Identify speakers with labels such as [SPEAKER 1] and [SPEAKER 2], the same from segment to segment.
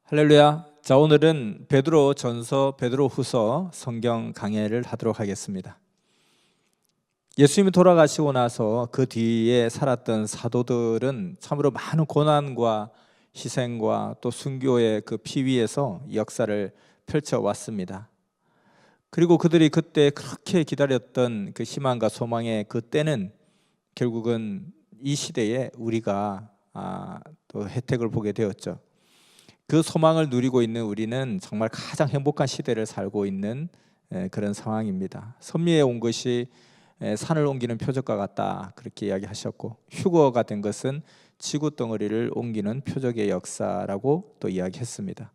[SPEAKER 1] 할렐루야. 자, 오늘은 베드로 전서, 베드로 후서 성경 강해를 하도록 하겠습니다. 예수님이 돌아가시고 나서 그 뒤에 살았던 사도들은 참으로 많은 고난과 희생과 또 순교의 그 피 위에서 역사를 펼쳐왔습니다. 그리고 그들이 그때 그렇게 기다렸던 그 희망과 소망의 그 때는 결국은 이 시대에 우리가 또 혜택을 보게 되었죠. 그 소망을 누리고 있는 우리는 정말 가장 행복한 시대를 살고 있는 그런 상황입니다. 선미에 온 것이 산을 옮기는 표적과 같다, 그렇게 이야기하셨고, 휴거가 된 것은 지구 덩어리를 옮기는 표적의 역사라고 또 이야기했습니다.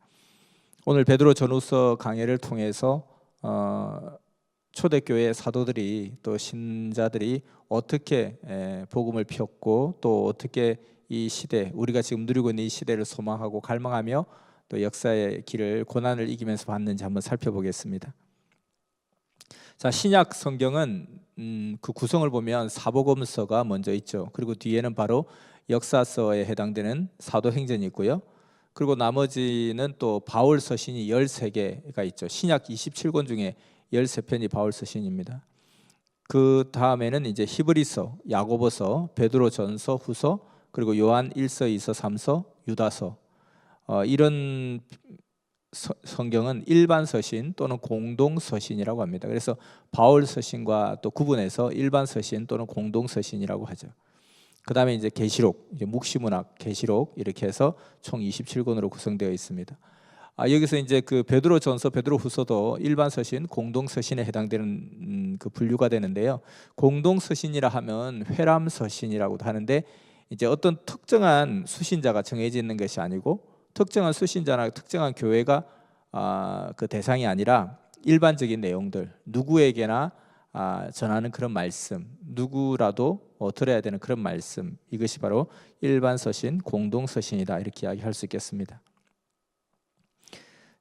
[SPEAKER 1] 오늘 베드로 전후서 강해를 통해서 초대교회 사도들이 또 신자들이 어떻게 복음을 폈고 또 어떻게 이 시대, 우리가 지금 누리고 있는 이 시대를 소망하고 갈망하며 또 역사의 길을, 고난을 이기면서 봤는지 한번 살펴보겠습니다. 자, 신약 성경은 그 구성을 보면 사복음서가 먼저 있죠. 그리고 뒤에는 바로 역사서에 해당되는 사도행전이 있고요. 그리고 나머지는 또 바울 서신이 13개가 있죠. 신약 27권 중에 13편이 바울 서신입니다. 그 다음에는 이제 히브리서, 야고보서, 베드로 전서, 후서, 그리고 요한 1서, 2서, 3서, 유다서, 이런 성경은 일반 서신 또는 공동 서신이라고 합니다. 그래서 바울 서신과 또 구분해서 일반 서신 또는 공동 서신이라고 하죠. 그 다음에 이제 계시록, 이제 묵시문학, 계시록, 이렇게 해서 총 27권으로 구성되어 있습니다. 여기서 이제 그 베드로 전서, 베드로 후서도 일반 서신, 공동 서신에 해당되는 그 분류가 되는데요. 공동 서신이라 하면 회람 서신이라고도 하는데, 이제 어떤 특정한 수신자가 정해져 있는 것이 아니고 특정한 수신자나 특정한 교회가 그 대상이 아니라 일반적인 내용들, 누구에게나 전하는 그런 말씀, 누구라도 들어야 되는 그런 말씀, 이것이 바로 일반 서신, 공동 서신이다, 이렇게 이야기할 수 있겠습니다.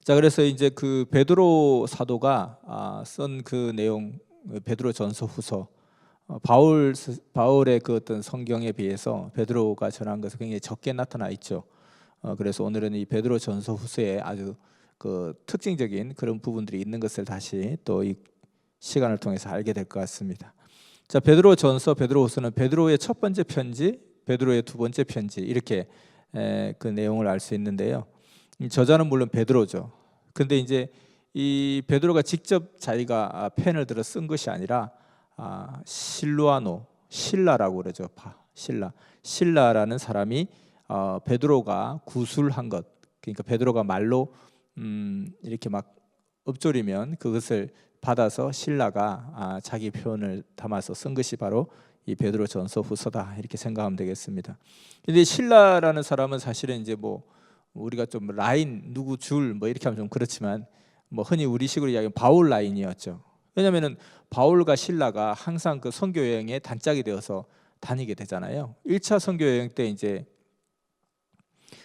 [SPEAKER 1] 자, 그래서 이제 그 베드로 사도가 쓴 그 내용, 베드로 전서, 후서, 바울의 그 어떤 성경에 비해서 베드로가 전한 것은 굉장히 적게 나타나 있죠. 그래서 오늘은 이 베드로 전서 후서에 아주 그 특징적인 그런 부분들이 있는 것을 다시 또 이 시간을 통해서 알게 될 것 같습니다. 자, 베드로 전서, 베드로 후서는 베드로의 첫 번째 편지, 베드로의 두 번째 편지, 이렇게 그 내용을 알 수 있는데요. 저자는 물론 베드로죠. 근데 이제 이 베드로가 직접 자기가 펜을 들어 쓴 것이 아니라 실루아노, 신라라고 그러죠. 신라라는 사람이 베드로가 구술한 것, 그러니까 베드로가 말로 이렇게 막 읊조리면 그것을 받아서 신라가 자기 표현을 담아서 쓴 것이 바로 이 베드로 전서 후서다, 이렇게 생각하면 되겠습니다. 근데 신라라는 사람은 사실은 이제 뭐 우리가 좀 라인, 누구 줄 뭐 이렇게 하면 좀 그렇지만, 뭐 흔히 우리식으로 이야기하면 바울 라인이었죠. 왜냐하면 바울과 신라가 항상 그 선교 여행에 단짝이 되어서 다니게 되잖아요. 1차 선교 여행 때 이제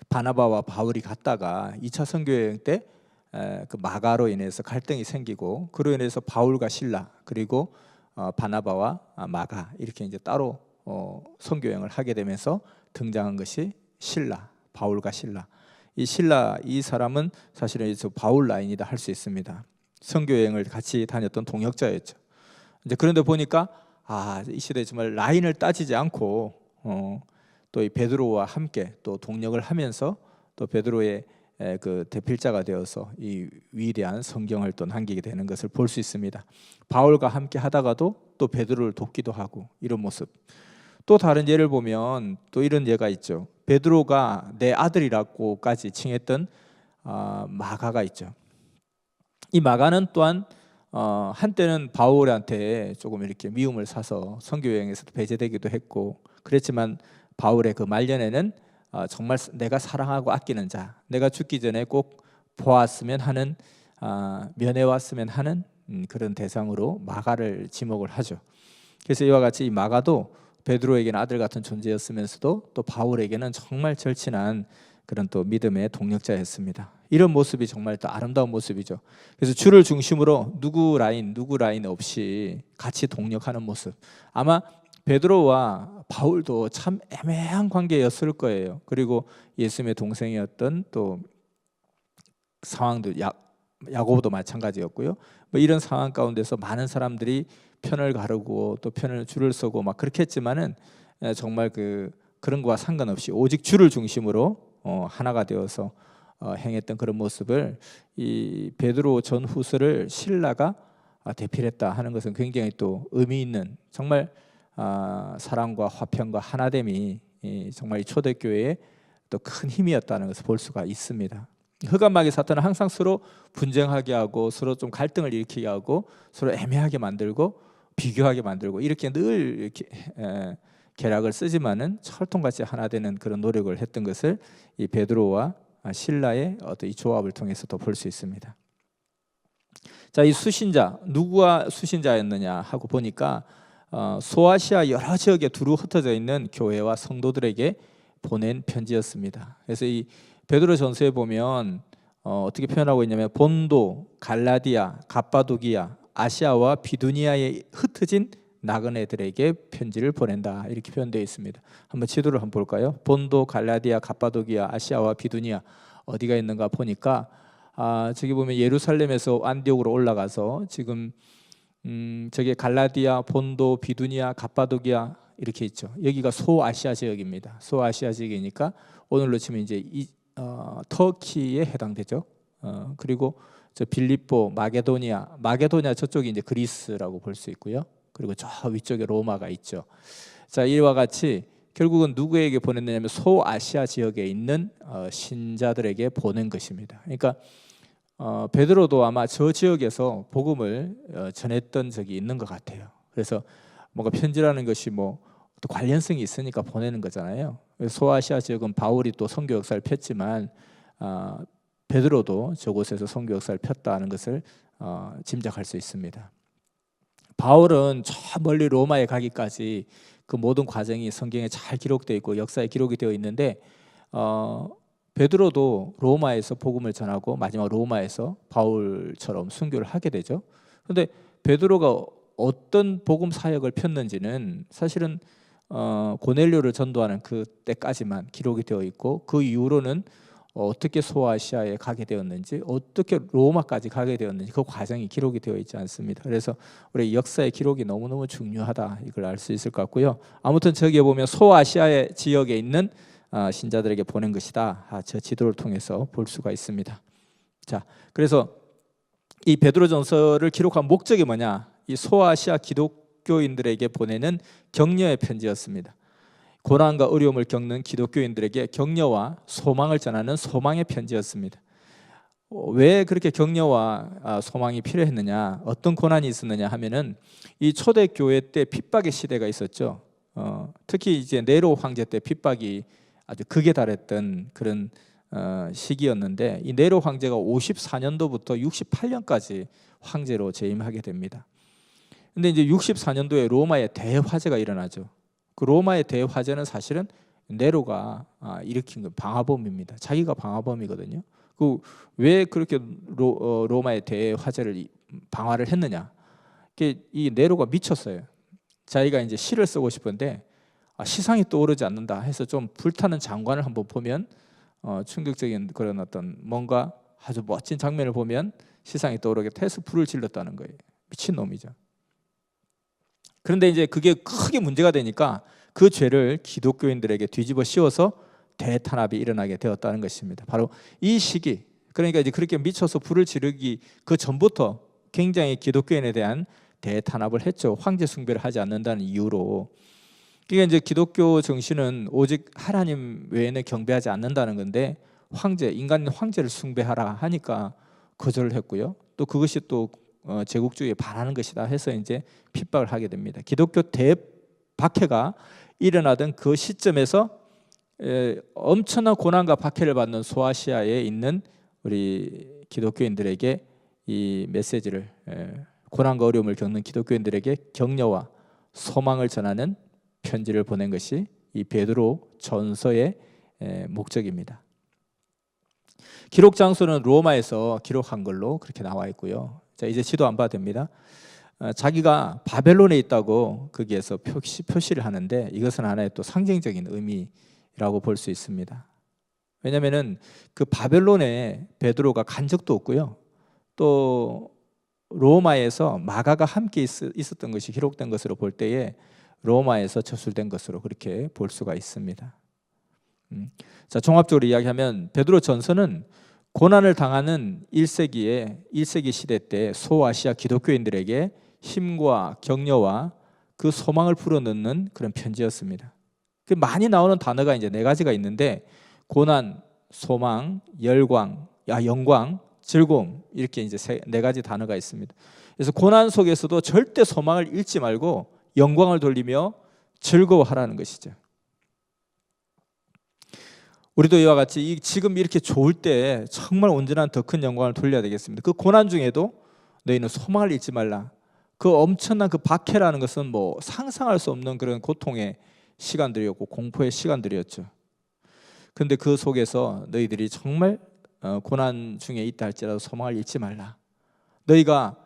[SPEAKER 1] 바나바와 바울이 갔다가 2차 선교 여행 때 그 마가로 인해서 갈등이 생기고, 그로 인해서 바울과 신라, 그리고 바나바와 마가, 이렇게 이제 따로 선교 여행을 하게 되면서 등장한 것이 신라, 바울과 신라. 이 신라, 이 사람은 사실은 이제 바울 라인이다 할 수 있습니다. 선교 여행을 같이 다녔던 동역자였죠. 이제 그런데 보니까 이 시대에 정말 라인을 따지지 않고 또 이 베드로와 함께 또 동역을 하면서 또 베드로의 그 대필자가 되어서 이 위대한 성경을 또 남기게 되는 것을 볼 수 있습니다. 바울과 함께 하다가도 또 베드로를 돕기도 하고, 이런 모습. 또 다른 예를 보면 또 이런 예가 있죠. 베드로가 내 아들이라고까지 칭했던 마가가 있죠. 이 마가는 또한 한때는 바울한테 조금 이렇게 미움을 사서 선교 여행에서도 배제되기도 했고 그랬지만, 바울의 그 말년에는 정말 내가 사랑하고 아끼는 자, 내가 죽기 전에 꼭 보았으면 하는, 면해왔으면 하는 그런 대상으로 마가를 지목을 하죠. 그래서 이와 같이 이 마가도 베드로에게는 아들 같은 존재였으면서도 또 바울에게는 정말 절친한 그런 또 믿음의 동력자였습니다. 이런 모습이 정말 또 아름다운 모습이죠. 그래서 주를 중심으로 누구 라인 없이 같이 동력하는 모습. 아마 베드로와 바울도 참 애매한 관계였을 거예요. 그리고 예수님의 동생이었던 또 상황도 야고보도 마찬가지였고요. 뭐 이런 상황 가운데서 많은 사람들이 편을 가르고 또 편을 줄을 서고 막 그렇게 했지만은 정말 그런 거와 상관없이 오직 주를 중심으로 하나가 되어서 행했던 그런 모습을 이 베드로 전후서를 신라가 대필했다 하는 것은 굉장히 또 의미 있는 정말 사랑과 화평과 하나됨이 정말 이 초대교회의 또 큰 힘이었다는 것을 볼 수가 있습니다. 흑암마귀 사탄은 항상 서로 분쟁하게 하고 서로 좀 갈등을 일으키게 하고 서로 애매하게 만들고 비교하게 만들고 이렇게 늘 이렇게 계략을 쓰지만은 철통같이 하나 되는 그런 노력을 했던 것을 이 베드로와 신라의 어떤 이 조합을 통해서도 볼 수 있습니다. 자, 이 수신자 누구가 수신자였느냐 하고 보니까 소아시아 여러 지역에 두루 흩어져 있는 교회와 성도들에게 보낸 편지였습니다. 그래서 이 베드로 전서에 보면 어떻게 표현하고 있냐면 본도, 갈라디아, 갑바도기아, 아시아와 비두니아에 흩어진 나그네들에게 편지를 보낸다 이렇게 표현되어 있습니다. 한번 지도를 한번 볼까요? 본도, 갈라디아, 갑바도기아, 아시아와 비두니아 어디가 있는가 보니까 저기 보면 예루살렘에서 안디옥으로 올라가서 지금 저게 갈라디아, 본도, 비두니아, 갑바도기아 이렇게 있죠. 여기가 소아시아 지역입니다. 소아시아 지역이니까 오늘로 치면 이제 터키에 해당되죠. 그리고 저 빌립보, 마게도니아 저쪽이 이제 그리스라고 볼 수 있고요. 그리고 저 위쪽에 로마가 있죠. 자, 이와 같이 결국은 누구에게 보냈느냐면 소아시아 지역에 있는 신자들에게 보낸 것입니다. 그러니까 베드로도 아마 저 지역에서 복음을 전했던 적이 있는 것 같아요. 그래서 뭔가 편지라는 것이 뭐 또 관련성이 있으니까 보내는 거잖아요. 소아시아 지역은 바울이 또 선교 역사를 폈지만 베드로도 저곳에서 선교 역사를 폈다는 것을 짐작할 수 있습니다. 바울은 저 멀리 로마에 가기까지 그 모든 과정이 성경에 잘 기록되어 있고 역사에 기록이 되어 있는데 베드로도 로마에서 복음을 전하고 마지막 로마에서 바울처럼 순교를 하게 되죠. 그런데 베드로가 어떤 복음 사역을 폈는지는 사실은 고넬료를 전도하는 그때까지만 기록이 되어 있고 그 이후로는 어떻게 소아시아에 가게 되었는지 어떻게 로마까지 가게 되었는지 그 과정이 기록이 되어 있지 않습니다. 그래서 우리 역사의 기록이 너무너무 중요하다 이걸 알 수 있을 것 같고요. 아무튼 저기에 보면 소아시아의 지역에 있는 신자들에게 보낸 것이다. 저 지도를 통해서 볼 수가 있습니다. 자, 그래서 이 베드로전서를 기록한 목적이 뭐냐? 이 소아시아 기독교인들에게 보내는 격려의 편지였습니다. 고난과 어려움을 겪는 기독교인들에게 격려와 소망을 전하는 소망의 편지였습니다. 왜 그렇게 격려와 소망이 필요했느냐, 어떤 고난이 있었느냐 하면은 이 초대교회 때 핍박의 시대가 있었죠. 특히 이제 네로 황제 때 핍박이 아주 극에 달했던 그런 시기였는데 이 네로 황제가 54년도부터 68년까지 황제로 재임하게 됩니다. 근데 이제 64년도에 로마에 대화재가 일어나죠. 그 로마의 대화재는 사실은 네로가 일으킨 건 방화범입니다. 자기가 방화범이거든요. 그 왜 그렇게 로마의 대화재를 방화를 했느냐? 이 네로가 미쳤어요. 자기가 이제 시를 쓰고 싶은데 시상이 떠오르지 않는다 해서 좀 불타는 장관을 한번 보면 충격적인 그런 어떤 뭔가 아주 멋진 장면을 보면 시상이 떠오르게 해서 불을 질렀다는 거예요. 미친 놈이죠. 그런데 이제 그게 크게 문제가 되니까 그 죄를 기독교인들에게 뒤집어 씌워서 대탄압이 일어나게 되었다는 것입니다. 바로 이 시기, 그러니까 이제 그렇게 미쳐서 불을 지르기 그 전부터 굉장히 기독교인에 대한 대탄압을 했죠. 황제 숭배를 하지 않는다는 이유로. 이게 이제 기독교 정신은 오직 하나님 외에는 경배하지 않는다는 건데 인간 황제를 숭배하라 하니까 거절을 했고요. 또 그것이 또 제국주의에 반하는 것이다 해서 이제 핍박을 하게 됩니다. 기독교 대박해가 일어나던 그 시점에서 엄청난 고난과 박해를 받는 소아시아에 있는 우리 기독교인들에게 이 메시지를 고난과 어려움을 겪는 기독교인들에게 격려와 소망을 전하는 편지를 보낸 것이 이 베드로 전서의 목적입니다. 기록 장소는 로마에서 기록한 걸로 그렇게 나와 있고요. 자, 이제 지도 안 봐도 됩니다. 자기가 바벨론에 있다고 거기에서 표시를 하는데 이것은 하나의 또 상징적인 의미라고 볼 수 있습니다. 왜냐하면은 그 바벨론에 베드로가 간 적도 없고요. 또 로마에서 마가가 함께 있었던 것이 기록된 것으로 볼 때에 로마에서 저술된 것으로 그렇게 볼 수가 있습니다. 자, 종합적으로 이야기하면 베드로 전서는 고난을 당하는 1세기 시대 때 소아시아 기독교인들에게 힘과 격려와 그 소망을 불어넣는 그런 편지였습니다. 많이 나오는 단어가 이제 4가지가 있는데 고난, 소망, 영광, 즐거움, 이렇게 이제 4가지 단어가 있습니다. 그래서 고난 속에서도 절대 소망을 잃지 말고 영광을 돌리며 즐거워하라는 것이죠. 우리도 이와 같이 지금 이렇게 좋을 때 정말 온전한 더 큰 영광을 돌려야 되겠습니다. 그 고난 중에도 너희는 소망을 잃지 말라. 그 엄청난 그 박해라는 것은 뭐 상상할 수 없는 그런 고통의 시간들이었고 공포의 시간들이었죠. 그런데 그 속에서 너희들이 정말 고난 중에 있다 할지라도 소망을 잃지 말라. 너희가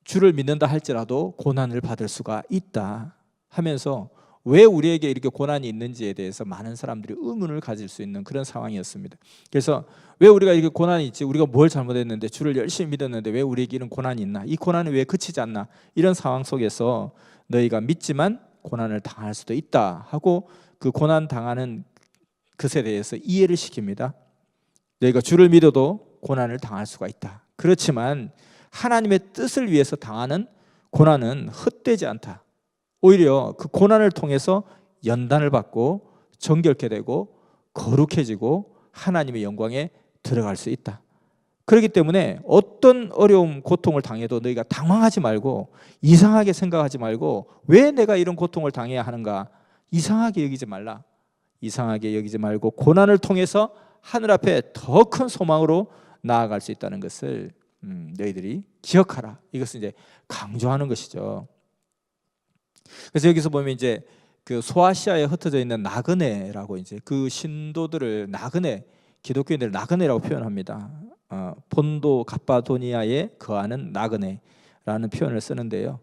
[SPEAKER 1] 주를 믿는다 할지라도 고난을 받을 수가 있다 하면서 왜 우리에게 이렇게 고난이 있는지에 대해서 많은 사람들이 의문을 가질 수 있는 그런 상황이었습니다. 그래서 왜 우리가 이렇게 고난이 있지? 우리가 뭘 잘못했는데 주를 열심히 믿었는데 왜 우리에게 이런 고난이 있나? 이 고난은 왜 그치지 않나? 이런 상황 속에서 너희가 믿지만 고난을 당할 수도 있다 하고 그 고난 당하는 것에 대해서 이해를 시킵니다. 너희가 주를 믿어도 고난을 당할 수가 있다. 그렇지만 하나님의 뜻을 위해서 당하는 고난은 헛되지 않다. 오히려 그 고난을 통해서 연단을 받고 정결케 되고 거룩해지고 하나님의 영광에 들어갈 수 있다. 그렇기 때문에 어떤 어려움, 고통을 당해도 너희가 당황하지 말고 이상하게 생각하지 말고 왜 내가 이런 고통을 당해야 하는가 이상하게 여기지 말라. 이상하게 여기지 말고 고난을 통해서 하늘 앞에 더 큰 소망으로 나아갈 수 있다는 것을 너희들이 기억하라. 이것을 이제 강조하는 것이죠. 그래서 여기서 보면 이제 그 소아시아에 흩어져 있는 나그네라고 이제 그 신도들을 기독교인들을 나그네라고 표현합니다. 본도 갑바도니아에 거하는 나그네라는 표현을 쓰는데요.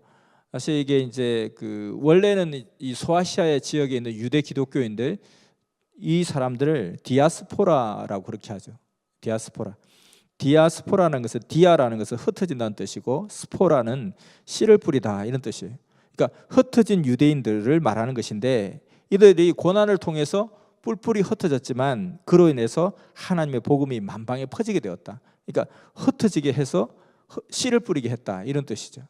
[SPEAKER 1] 사실 이게 이제 그 원래는 이 소아시아의 지역에 있는 유대 기독교인들 이 사람들을 디아스포라라고 그렇게 하죠. 디아스포라는 것은 디아라는 것은 흩어진다는 뜻이고 스포라는 씨를 뿌리다 이런 뜻이에요. 그러니까 흩어진 유대인들을 말하는 것인데 이들이 고난을 통해서 뿔뿔이 흩어졌지만 그로 인해서 하나님의 복음이 만방에 퍼지게 되었다. 그러니까 흩어지게 해서 씨를 뿌리게 했다 이런 뜻이죠.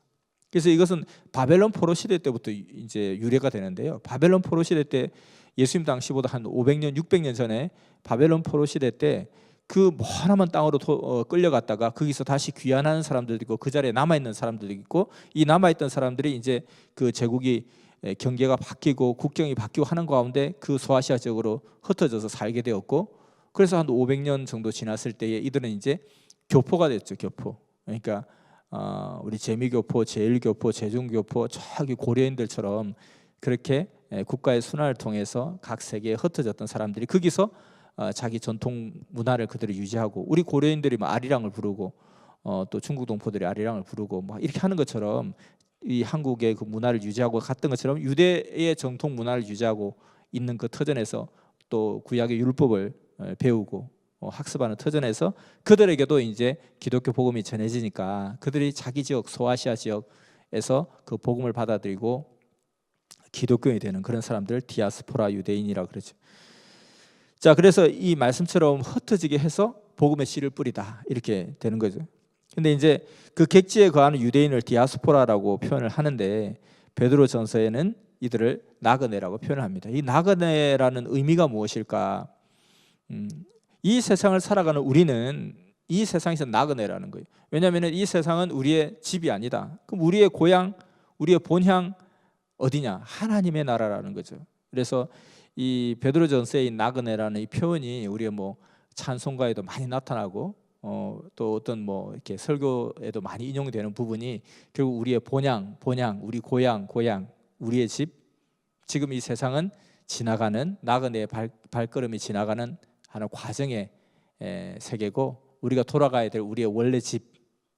[SPEAKER 1] 그래서 이것은 바벨론 포로 시대 때부터 이제 유래가 되는데요. 바벨론 포로 시대 때 예수님 당시보다 한 500년, 600년 전에 바벨론 포로 시대 때 그 머나먼 땅으로 끌려갔다가 거기서 다시 귀환하는 사람들도 있고 그 자리에 남아있는 사람들도 있고 이 남아있던 사람들이 이제 그 제국이 경계가 바뀌고 국경이 바뀌고 하는 가운데 그 소아시아 지역으로 흩어져서 살게 되었고 그래서 한 500년 정도 지났을 때에 이들은 이제 교포가 됐죠. 교포. 그러니까 우리 재미교포, 제일교포, 제중교포 저기 고려인들처럼 그렇게 국가의 순환을 통해서 각 세계에 흩어졌던 사람들이 거기서 자기 전통 문화를 그대로 유지하고 우리 고려인들이 막 아리랑을 부르고 또 중국 동포들이 아리랑을 부르고 막 이렇게 하는 것처럼 이 한국의 그 문화를 유지하고 갔던 것처럼 유대의 정통 문화를 유지하고 있는 그 터전에서 또 구약의 율법을 배우고 학습하는 터전에서 그들에게도 이제 기독교 복음이 전해지니까 그들이 자기 지역 소아시아 지역에서 그 복음을 받아들이고 기독교인이 되는 그런 사람들 디아스포라 유대인이라고 그러죠. 자, 그래서 이 말씀처럼 흩어지게 해서 복음의 씨를 뿌리다 이렇게 되는 거죠. 근데 이제 그 객지에 거하는 유대인을 디아스포라라고 표현을 하는데 베드로 전서에는 이들을 나그네라고 표현을 합니다. 이 나그네라는 의미가 무엇일까? 이 세상을 살아가는 우리는 이 세상에서 나그네라는 거예요. 왜냐하면 이 세상은 우리의 집이 아니다. 그럼 우리의 고향, 우리의 본향 어디냐? 하나님의 나라라는 거죠. 그래서 이 베드로전서의 나그네라는 이 표현이 우리의 뭐 찬송가에도 많이 나타나고 또 어떤 뭐 이렇게 설교에도 많이 인용되는 부분이 결국 우리의 본향, 우리 고향, 우리의 집. 지금 이 세상은 지나가는 나그네의 발걸음이 지나가는 하는 과정의 세계고 우리가 돌아가야 될 우리의 원래 집,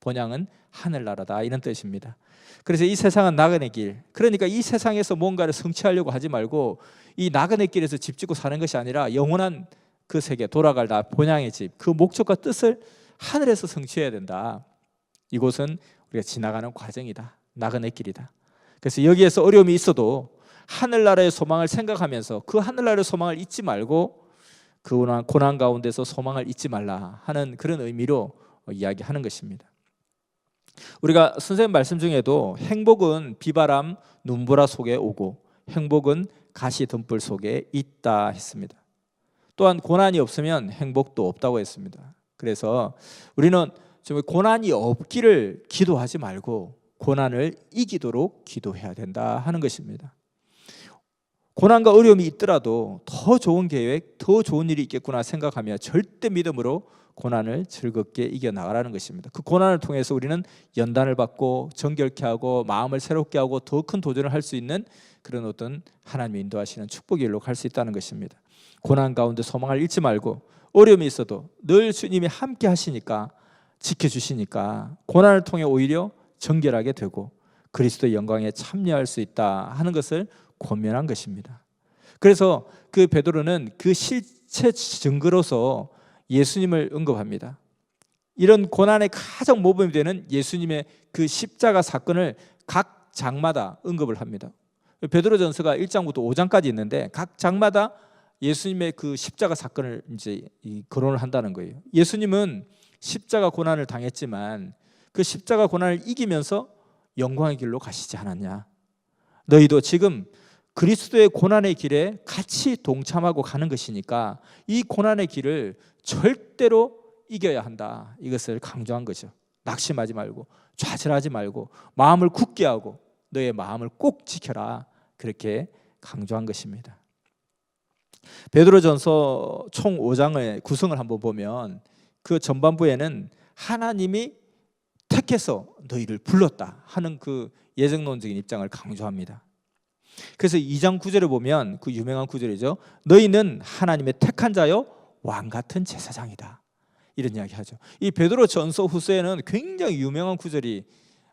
[SPEAKER 1] 본향은 하늘나라다, 이런 뜻입니다. 그래서 이 세상은 나그네 길, 그러니까 이 세상에서 뭔가를 성취하려고 하지 말고 이 나그네 길에서 집 짓고 사는 것이 아니라 영원한 그 세계, 돌아갈 나 본향의 집, 그 목적과 뜻을 하늘에서 성취해야 된다. 이곳은 우리가 지나가는 과정이다, 나그네 길이다. 그래서 여기에서 어려움이 있어도 하늘나라의 소망을 생각하면서 그 하늘나라의 소망을 잊지 말고 그 고난 가운데서 소망을 잊지 말라 하는 그런 의미로 이야기하는 것입니다. 우리가 선생님 말씀 중에도 행복은 비바람 눈보라 속에 오고 행복은 가시 등불 속에 있다 했습니다. 또한 고난이 없으면 행복도 없다고 했습니다. 그래서 우리는 좀 고난이 없기를 기도하지 말고 고난을 이기도록 기도해야 된다 하는 것입니다. 고난과 어려움이 있더라도 더 좋은 계획, 더 좋은 일이 있겠구나 생각하며 절대 믿음으로 고난을 즐겁게 이겨나가라는 것입니다. 그 고난을 통해서 우리는 연단을 받고 정결케 하고 마음을 새롭게 하고 더 큰 도전을 할 수 있는 그런 어떤 하나님이 인도하시는 축복의 일로 갈 수 있다는 것입니다. 고난 가운데 소망을 잃지 말고 어려움이 있어도 늘 주님이 함께 하시니까, 지켜주시니까 고난을 통해 오히려 정결하게 되고 그리스도의 영광에 참여할 수 있다 하는 것을 권면한 것입니다. 그래서 그 베드로는 그 실체 증거로서 예수님을 언급합니다. 이런 고난의 가장 모범이 되는 예수님의 그 십자가 사건을 각 장마다 언급을 합니다. 베드로전서가 1장부터 5장까지 있는데 각 장마다 예수님의 그 십자가 사건을 이제 거론을 한다는 거예요. 예수님은 십자가 고난을 당했지만 그 십자가 고난을 이기면서 영광의 길로 가시지 않았냐? 너희도 지금 그리스도의 고난의 길에 같이 동참하고 가는 것이니까 이 고난의 길을 절대로 이겨야 한다, 이것을 강조한 거죠. 낙심하지 말고 좌절하지 말고 마음을 굳게 하고 너의 마음을 꼭 지켜라, 그렇게 강조한 것입니다. 베드로전서 총 5장의 구성을 한번 보면 그 전반부에는 하나님이 택해서 너희를 불렀다 하는 그 예정론적인 입장을 강조합니다. 그래서 2장 9절에 보면 그 유명한 구절이죠. 너희는 하나님의 택한 자요 왕같은 제사장이다, 이런 이야기하죠. 이 베드로전서 후서에는 굉장히 유명한 구절이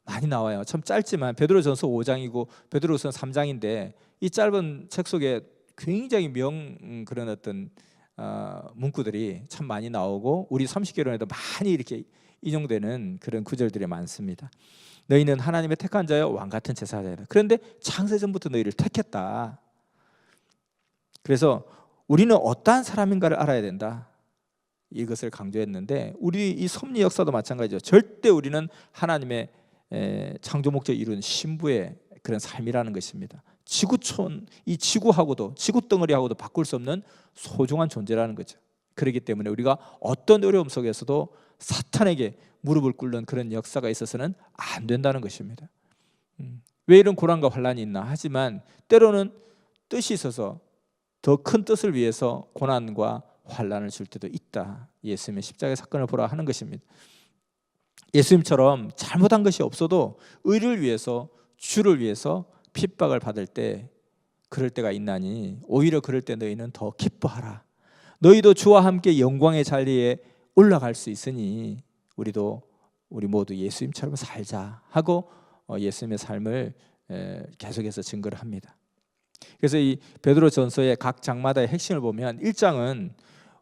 [SPEAKER 1] 많이 나와요. 참 짧지만 베드로전서 5장이고 베드로전서 3장인데 이 짧은 책 속에 굉장히 그런 어떤 문구들이 참 많이 나오고 우리 30개론에도 많이 이렇게 인용되는 그런 구절들이 많습니다. 너희는 하나님의 택한 자여 왕같은 제사장이다. 그런데 창세전부터 너희를 택했다. 그래서 우리는 어떠한 사람인가를 알아야 된다, 이것을 강조했는데 우리 이 섭리 역사도 마찬가지죠. 절대 우리는 하나님의 창조 목적을 이룬 신부의 그런 삶이라는 것입니다. 지구촌, 이 지구하고도 지구덩어리하고도 바꿀 수 없는 소중한 존재라는 거죠. 그렇기 때문에 우리가 어떤 어려움 속에서도 사탄에게 무릎을 꿇는 그런 역사가 있어서는 안 된다는 것입니다. 왜 이런 고난과 환란이 있나? 하지만 때로는 뜻이 있어서 더 큰 뜻을 위해서 고난과 환란을 줄 때도 있다. 예수님의 십자가의 사건을 보라 하는 것입니다. 예수님처럼 잘못한 것이 없어도 의를 위해서, 주를 위해서 핍박을 받을 때 그럴 때가 있나니 오히려 그럴 때 너희는 더 기뻐하라. 너희도 주와 함께 영광의 자리에 올라갈 수 있으니 우리 모두 예수님처럼 살자 하고 예수님의 삶을 계속해서 증거를 합니다. 그래서 이 베드로전서의 각 장마다의 핵심을 보면 1장은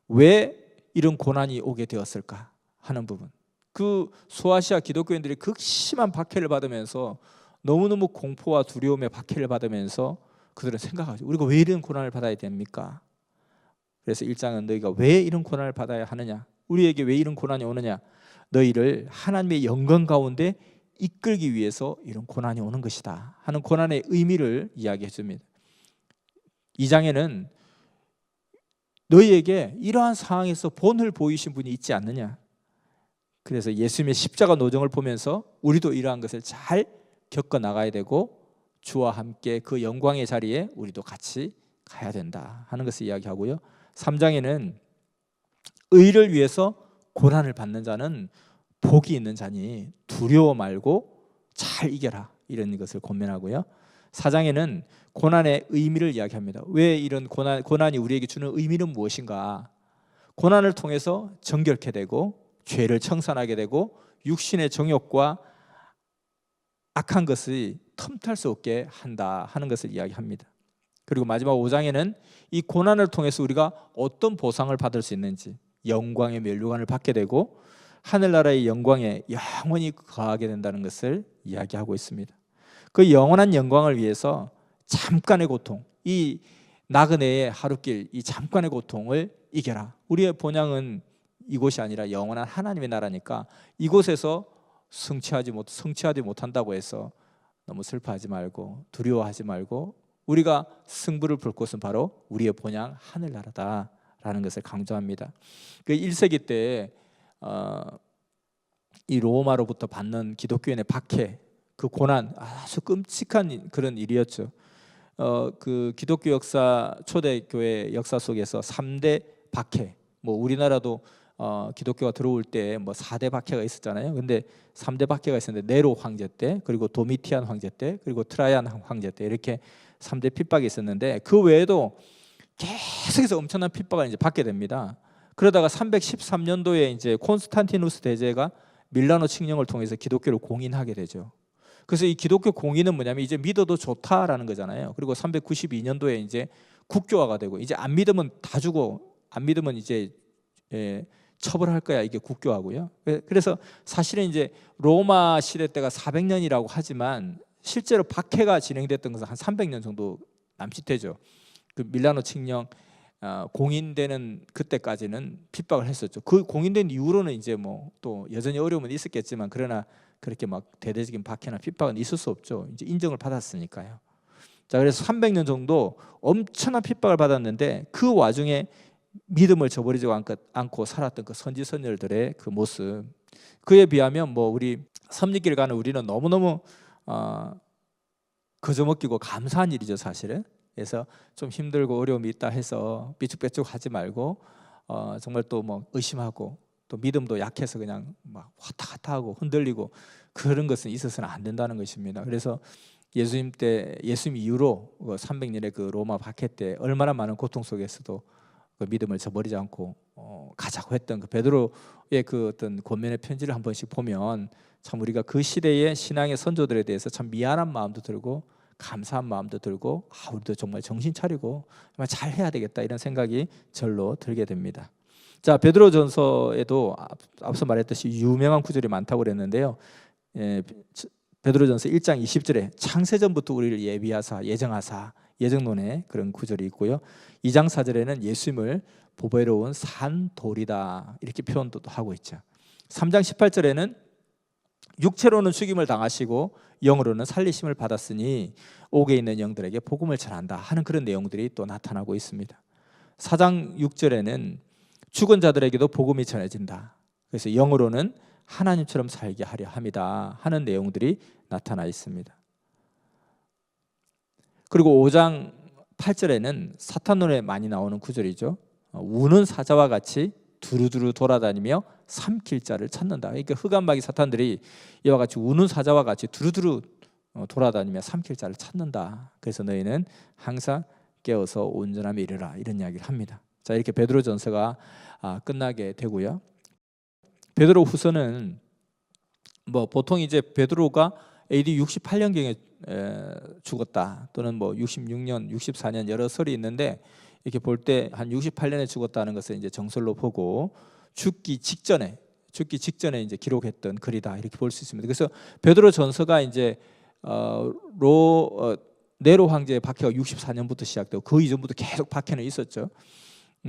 [SPEAKER 1] 왜 이런 고난이 오게 되었을까 하는 부분, 그 소아시아 기독교인들이 극심한 박해를 받으면서 너무너무 공포와 두려움의 박해를 받으면서 그들은 생각하죠. 우리가 왜 이런 고난을 받아야 됩니까? 그래서 1장은 너희가 왜 이런 고난을 받아야 하느냐, 우리에게 왜 이런 고난이 오느냐, 너희를 하나님의 영광 가운데 이끌기 위해서 이런 고난이 오는 것이다 하는 고난의 의미를 이야기해 줍니다. 2장에는 너희에게 이러한 상황에서 본을 보이신 분이 있지 않느냐, 그래서 예수님의 십자가 노정을 보면서 우리도 이러한 것을 잘 겪어 나가야 되고 주와 함께 그 영광의 자리에 우리도 같이 가야 된다 하는 것을 이야기하고요. 3장에는 의를 위해서 고난을 받는 자는 복이 있는 자니 두려워 말고 잘 이겨라, 이런 것을 권면하고요. 4장에는 고난의 의미를 이야기합니다. 왜 이런 고난이 우리에게 주는 의미는 무엇인가? 고난을 통해서 정결케 되고 죄를 청산하게 되고 육신의 정욕과 악한 것이 틈탈 수 없게 한다 하는 것을 이야기합니다. 그리고 마지막 5장에는 이 고난을 통해서 우리가 어떤 보상을 받을 수 있는지, 영광의 면류관을 받게 되고 하늘나라의 영광에 영원히 거하게 된다는 것을 이야기하고 있습니다. 그 영원한 영광을 위해서 잠깐의 고통, 이 나그네의 하루길, 이 잠깐의 고통을 이겨라. 우리의 본향은 이곳이 아니라 영원한 하나님의 나라니까 이곳에서 성취하지 못한다고 해서 너무 슬퍼하지 말고 두려워하지 말고 우리가 승부를 볼 곳은 바로 우리의 본향 하늘나라다라는 것을 강조합니다. 그 1세기 때 이 로마로부터 받는 기독교인의 박해, 그 고난, 아주 끔찍한 그런 일이었죠. 그 기독교 역사, 초대교회 역사 속에서 3대 박해, 뭐 우리나라도 기독교가 들어올 때 뭐 4대 박해가 있었잖아요. 근데 3대 박해가 있었는데 네로 황제 때, 그리고 도미티안 황제 때, 그리고 트라이안 황제 때 이렇게 3대 핍박이 있었는데 그 외에도 계속해서 엄청난 핍박을 이제 받게 됩니다. 그러다가 313년도에 이제 콘스탄티누스 대제가 밀라노 칙령을 통해서 기독교를 공인하게 되죠. 그래서 이 기독교 공인은 뭐냐면 이제 믿어도 좋다라는 거잖아요. 그리고 392년도에 이제 국교화가 되고 이제 안 믿으면 다 주고 안 믿으면 이제 처벌할 거야, 이게 국교화고요. 그래서 사실은 이제 로마 시대 때가 400년이라고 하지만 실제로 박해가 진행됐던 것은 한 300년 정도 남짓되죠. 그 밀라노 칙령 공인되는 그때까지는 핍박을 했었죠. 그 공인된 이후로는 이제 뭐 또 여전히 어려움은 있었겠지만 그러나 그렇게 막 대대적인 박해나 핍박은 있을 수 없죠. 이제 인정을 받았으니까요. 자, 그래서 300년 정도 엄청난 핍박을 받았는데 그 와중에 믿음을 저버리지 않고 살았던 그 선지 선열들의 그 모습, 그에 비하면 뭐 우리 섭리길 가는 우리는 너무너무 거저먹기고 감사한 일이죠, 사실은. 그래서 좀 힘들고 어려움이 있다 해서 삐죽빼죽하지 말고 정말 또 뭐 의심하고 또 믿음도 약해서 그냥 막 왔다 갔다 하고 흔들리고 그런 것은 있어서는 안 된다는 것입니다. 그래서 예수님 이후로 300년의 그 로마 박해 때 얼마나 많은 고통 속에서도 그 믿음을 저버리지 않고 가자고 했던 그 베드로의 그 어떤 권면의 편지를 한 번씩 보면 참 우리가 그 시대의 신앙의 선조들에 대해서 참 미안한 마음도 들고 감사한 마음도 들고 우리도 정말 정신 차리고 정말 잘 해야 되겠다 이런 생각이 절로 들게 됩니다. 자, 베드로전서에도 앞서 말했듯이 유명한 구절이 많다고 그랬는데요. 베드로전서 1장 20절에 창세전부터 우리를 예비하사 예정하사 예정론의 그런 구절이 있고요. 2장 4절에는 예수님을 보배로운 산돌이다 이렇게 표현도 하고 있죠. 3장 18절에는 육체로는 죽임을 당하시고 영으로는 살리심을 받았으니 옥에 있는 영들에게 복음을 전한다 하는 그런 내용들이 또 나타나고 있습니다. 4장 6절에는 죽은 자들에게도 복음이 전해진다. 그래서 영으로는 하나님처럼 살게 하려 함이다 하는 내용들이 나타나 있습니다. 그리고 5장 8절에는 사탄론에 많이 나오는 구절이죠. 우는 사자와 같이 두루두루 돌아다니며 삼킬 자를 찾는다. 그러니까 흑암마귀 사탄들이 이와 같이 우는 사자와 같이 두루두루 돌아다니며 삼킬 자를 찾는다. 그래서 너희는 항상 깨어서 온전함에 이르라 이런 이야기를 합니다. 자, 이렇게 베드로전서가 끝나게 되고요. 베드로 후서는 뭐 보통 이제 베드로가 AD 68년경에 죽었다 또는 뭐 66년, 64년 여러 설이 있는데 이렇게 볼 때 한 68년에 죽었다는 것을 이제 정설로 보고 죽기 직전에 이제 기록했던 글이다 이렇게 볼 수 있습니다. 그래서 베드로 전서가 이제 네로 황제의 박해가 64년부터 시작되고 그 이전부터 계속 박해는 있었죠.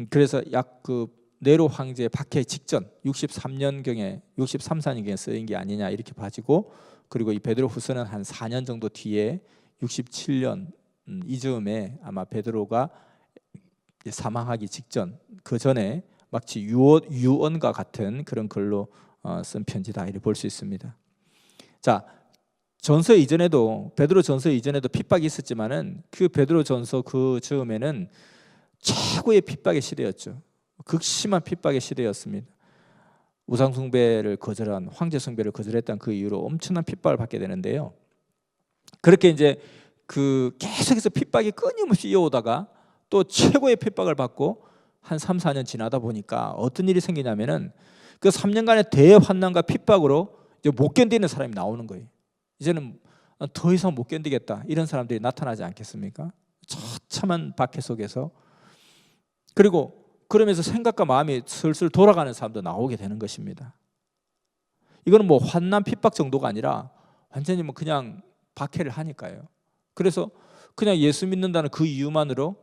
[SPEAKER 1] 그래서 약 그 네로 황제의 박해 직전 63년경에 64년경에 쓰인 게 아니냐 이렇게 봐지고, 그리고 이 베드로 후서는 한 4년 정도 뒤에 67년 이즈음에 아마 베드로가 사망하기 직전 그 전에 마치 유언과 같은 그런 글로 쓴 편지다 이렇게 볼 수 있습니다. 자, 전서 이전에도 베드로 전서 이전에도 핍박이 있었지만은 그 베드로 전서 그 즈음에는 최고의 핍박의 시대였죠. 극심한 핍박의 시대였습니다. 우상 숭배를 거절한 황제 숭배를 거절했던 그 이후로 엄청난 핍박을 받게 되는데요. 그렇게 이제 그 계속해서 핍박이 끊임없이 이어오다가 또 최고의 핍박을 받고 한 3, 4년 지나다 보니까 어떤 일이 생기냐면은 그 3년간의 대환난과 핍박으로 이제 못 견디는 사람이 나오는 거예요. 이제는 더 이상 못 견디겠다, 이런 사람들이 나타나지 않겠습니까? 처참한 박해 속에서. 그리고 그러면서 생각과 마음이 슬슬 돌아가는 사람도 나오게 되는 것입니다. 이거는 뭐 환난 핍박 정도가 아니라 완전히 뭐 그냥 박해를 하니까요. 그래서 그냥 예수 믿는다는 그 이유만으로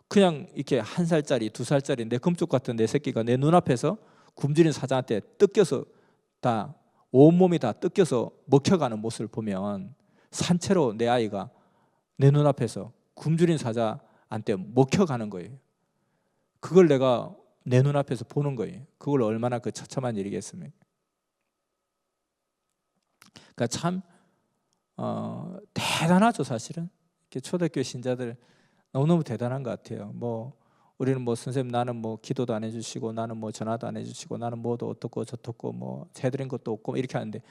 [SPEAKER 1] 그냥 이렇게 1살짜리 2살짜리 내 금쪽 같은 내 새끼가 내 눈앞에서 굶주린 사자한테 뜯겨서 다 온몸이 다 뜯겨서 먹혀가는 모습을 보면 산채로 내 아이가 내 눈앞에서 굶주린 사자한테 먹혀가는 거예요. 그걸 내가 내 눈앞에서 보는 거예요. 그걸 얼마나 그 처참한 일이겠습니까? 그러니까 참 대단하죠, 사실은. 이렇게 초대교회 신자들 너무너무 대단한 것 같아요. 뭐 우리는 뭐 선생님 나는 뭐 기도도 안 해주시고 나는 뭐 전화도 안 해주시고 나는 뭐도 어떻고 저떻고 뭐 해드린 것도 없고 이렇게 하는데,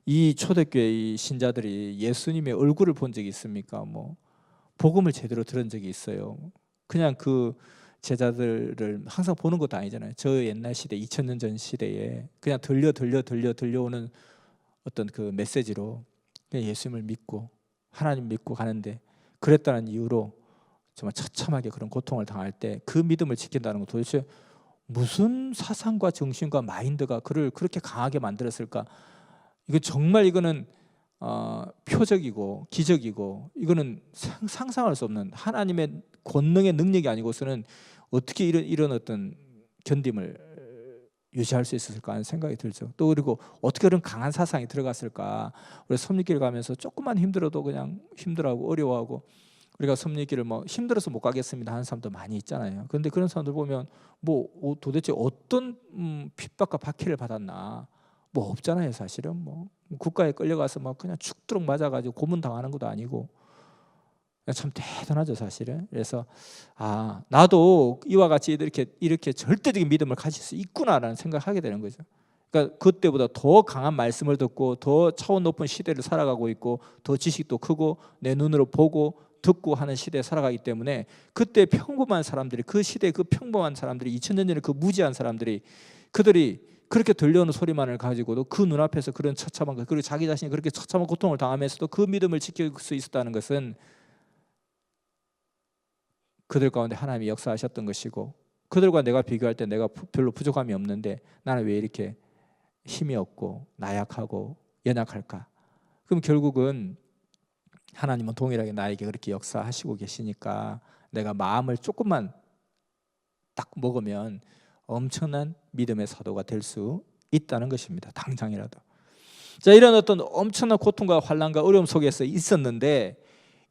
[SPEAKER 1] 이 초대교회 이 신자들이 예수님의 얼굴을 본 적이 있습니까? 뭐 복음을 제대로 들은 적이 있어요? 그냥 그 제자들을 항상 보는 것도 아니잖아요. 저 옛날 시대 2000년 전 시대에 그냥 들려오는 어떤 그 메시지로 그냥 예수님을 믿고 하나님 믿고 가는데, 그랬다는 이유로 정말 처참하게 그런 고통을 당할 때 그 믿음을 지킨다는 건 도대체 무슨 사상과 정신과 마인드가 그를 그렇게 강하게 만들었을까? 이거 정말 이거는 표적이고 기적이고, 이거는 상상할 수 없는 하나님의 권능의 능력이 아니고서는 어떻게 이런 어떤 견딤을 유지할 수 있었을까 하는 생각이 들죠. 또 그리고 어떻게 그런 강한 사상이 들어갔을까? 우리 섭리길 가면서 조금만 힘들어도 그냥 힘들어하고 어려워하고, 우리가 섭리길을 뭐 힘들어서 못 가겠습니다 하는 사람도 많이 있잖아요. 그런데 그런 사람들 보면 뭐 도대체 어떤 핍박과 박해를 받았나? 뭐 없잖아요, 사실은. 뭐 국가에 끌려가서 막 그냥 죽도록 맞아가지고 고문 당하는 것도 아니고, 참 대단하죠, 사실은. 그래서 나도 이와 같이 이렇게 절대적인 믿음을 가질 수 있구나라는 생각을 하게 되는 거죠. 그러니까 그때보다 더 강한 말씀을 듣고 더 차원 높은 시대를 살아가고 있고, 더 지식도 크고 내 눈으로 보고 듣고 하는 시대에 살아가기 때문에, 그때 평범한 사람들이, 그 시대에 그 평범한 사람들이, 2000년 전에 그 무지한 사람들이, 그들이 그렇게 들려오는 소리만을 가지고도 그 눈앞에서 그런 처참한 것, 그리고 자기 자신이 그렇게 처참한 고통을 당하면서도 그 믿음을 지킬 수 있었다는 것은 그들 가운데 하나님이 역사하셨던 것이고, 그들과 내가 비교할 때 내가 별로 부족함이 없는데 나는 왜 이렇게 힘이 없고 나약하고 연약할까? 그럼 결국은 하나님은 동일하게 나에게 그렇게 역사하시고 계시니까 내가 마음을 조금만 딱 먹으면 엄청난 믿음의 사도가 될 수 있다는 것입니다. 당장이라도. 자, 이런 어떤 엄청난 고통과 환난과 어려움 속에서 있었는데,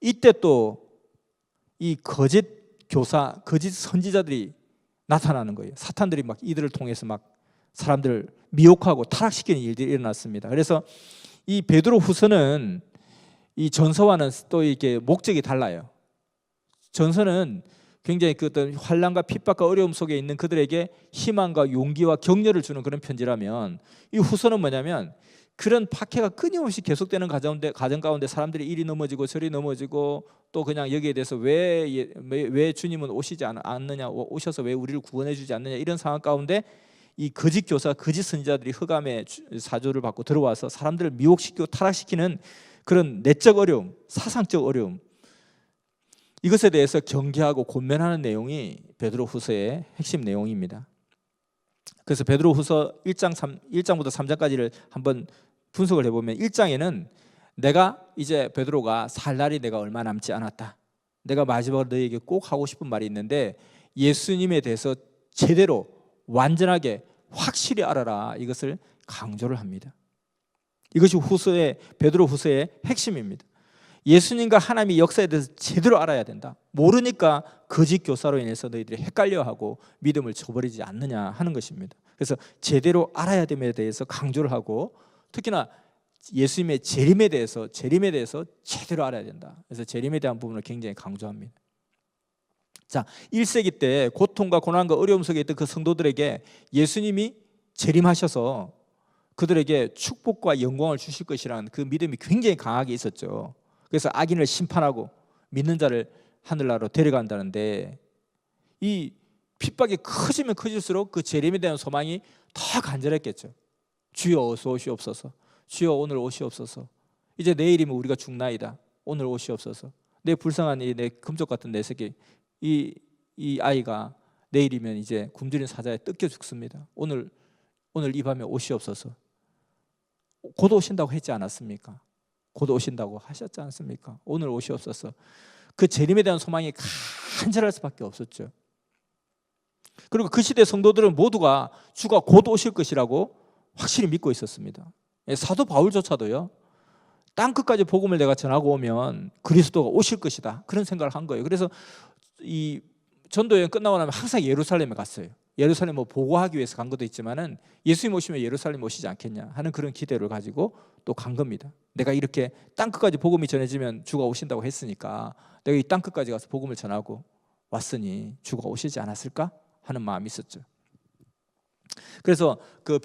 [SPEAKER 1] 이때 또 이 거짓 교사, 거짓 선지자들이 나타나는 거예요. 사탄들이 막 이들을 통해서 막 사람들을 미혹하고 타락시키는 일들이 일어났습니다. 그래서 이 베드로 후서는 이 전서와는 또 이게 목적이 달라요. 전서는 굉장히 그 어떤 환난과 핍박과 어려움 속에 있는 그들에게 희망과 용기와 격려를 주는 그런 편지라면, 이 후서는 뭐냐면 그런 박해가 끊임없이 계속되는 가정 가운데 사람들이 이리 넘어지고 저리 넘어지고, 또 그냥 여기에 대해서 왜 주님은 오시지 않느냐, 오셔서 왜 우리를 구원해 주지 않느냐, 이런 상황 가운데 이 거짓 교사, 거짓 선지자들이 흑암의 사조를 받고 들어와서 사람들을 미혹시키고 타락시키는 그런 내적 어려움, 사상적 어려움, 이것에 대해서 경계하고 권면하는 내용이 베드로후서의 핵심 내용입니다. 그래서 베드로후서 1장부터 3장까지를 한번 분석을 해보면, 1장에는 내가 이제 베드로가 살 날이 내가 얼마 남지 않았다, 내가 마지막으로 너에게 꼭 하고 싶은 말이 있는데 예수님에 대해서 제대로 완전하게 확실히 알아라, 이것을 강조를 합니다. 이것이 베드로 후서의 핵심입니다. 예수님과 하나님의 역사에 대해서 제대로 알아야 된다. 모르니까 거짓 교사로 인해서 너희들이 헷갈려하고 믿음을 저버리지 않느냐 하는 것입니다. 그래서 제대로 알아야 됨에 대해서 강조를 하고, 특히나 예수님의 재림에 대해서 제대로 알아야 된다. 그래서 재림에 대한 부분을 굉장히 강조합니다. 자, 1세기 때 고통과 고난과 어려움 속에 있던 그 성도들에게 예수님이 재림하셔서 그들에게 축복과 영광을 주실 것이라는 그 믿음이 굉장히 강하게 있었죠. 그래서 악인을 심판하고 믿는 자를 하늘나라로 데려간다는데, 이 핍박이 커지면 커질수록 그 재림에 대한 소망이 더 간절했겠죠. 주여 어서 오시옵소서, 주여 오늘 오시옵소서. 이제 내일이면 우리가 죽나이다. 오늘 오시옵소서. 내 불쌍한 내 금쪽 같은 내 새끼, 이 아이가 내일이면 이제 굶주린 사자에 뜯겨 죽습니다. 오늘 이 밤에 오시옵소서. 곧 오신다고 했지 않았습니까? 곧 오신다고 하셨지 않습니까? 오늘 오시옵소서. 그 재림에 대한 소망이 간절할 수밖에 없었죠. 그리고 그 시대 성도들은 모두가 주가 곧 오실 것이라고 확실히 믿고 있었습니다. 사도 바울조차도요, 땅 끝까지 복음을 내가 전하고 오면 그리스도가 오실 것이다, 그런 생각을 한 거예요. 그래서 이 전도여행 끝나고 나면 항상 예루살렘에 갔어요. 예루살렘 뭐 보고하기 위해서 간 것도 있지만은 예수님 오시면 예루살렘 오시지 않겠냐 하는 그런 기대를 가지고 또 간 겁니다. 내가 이렇게 땅 끝까지 복음이 전해지면 주가 오신다고 했으니까 내가 이 땅 끝까지 가서 복음을 전하고 왔으니 주가 오시지 않았을까 하는 마음이 있었죠. 그래서 그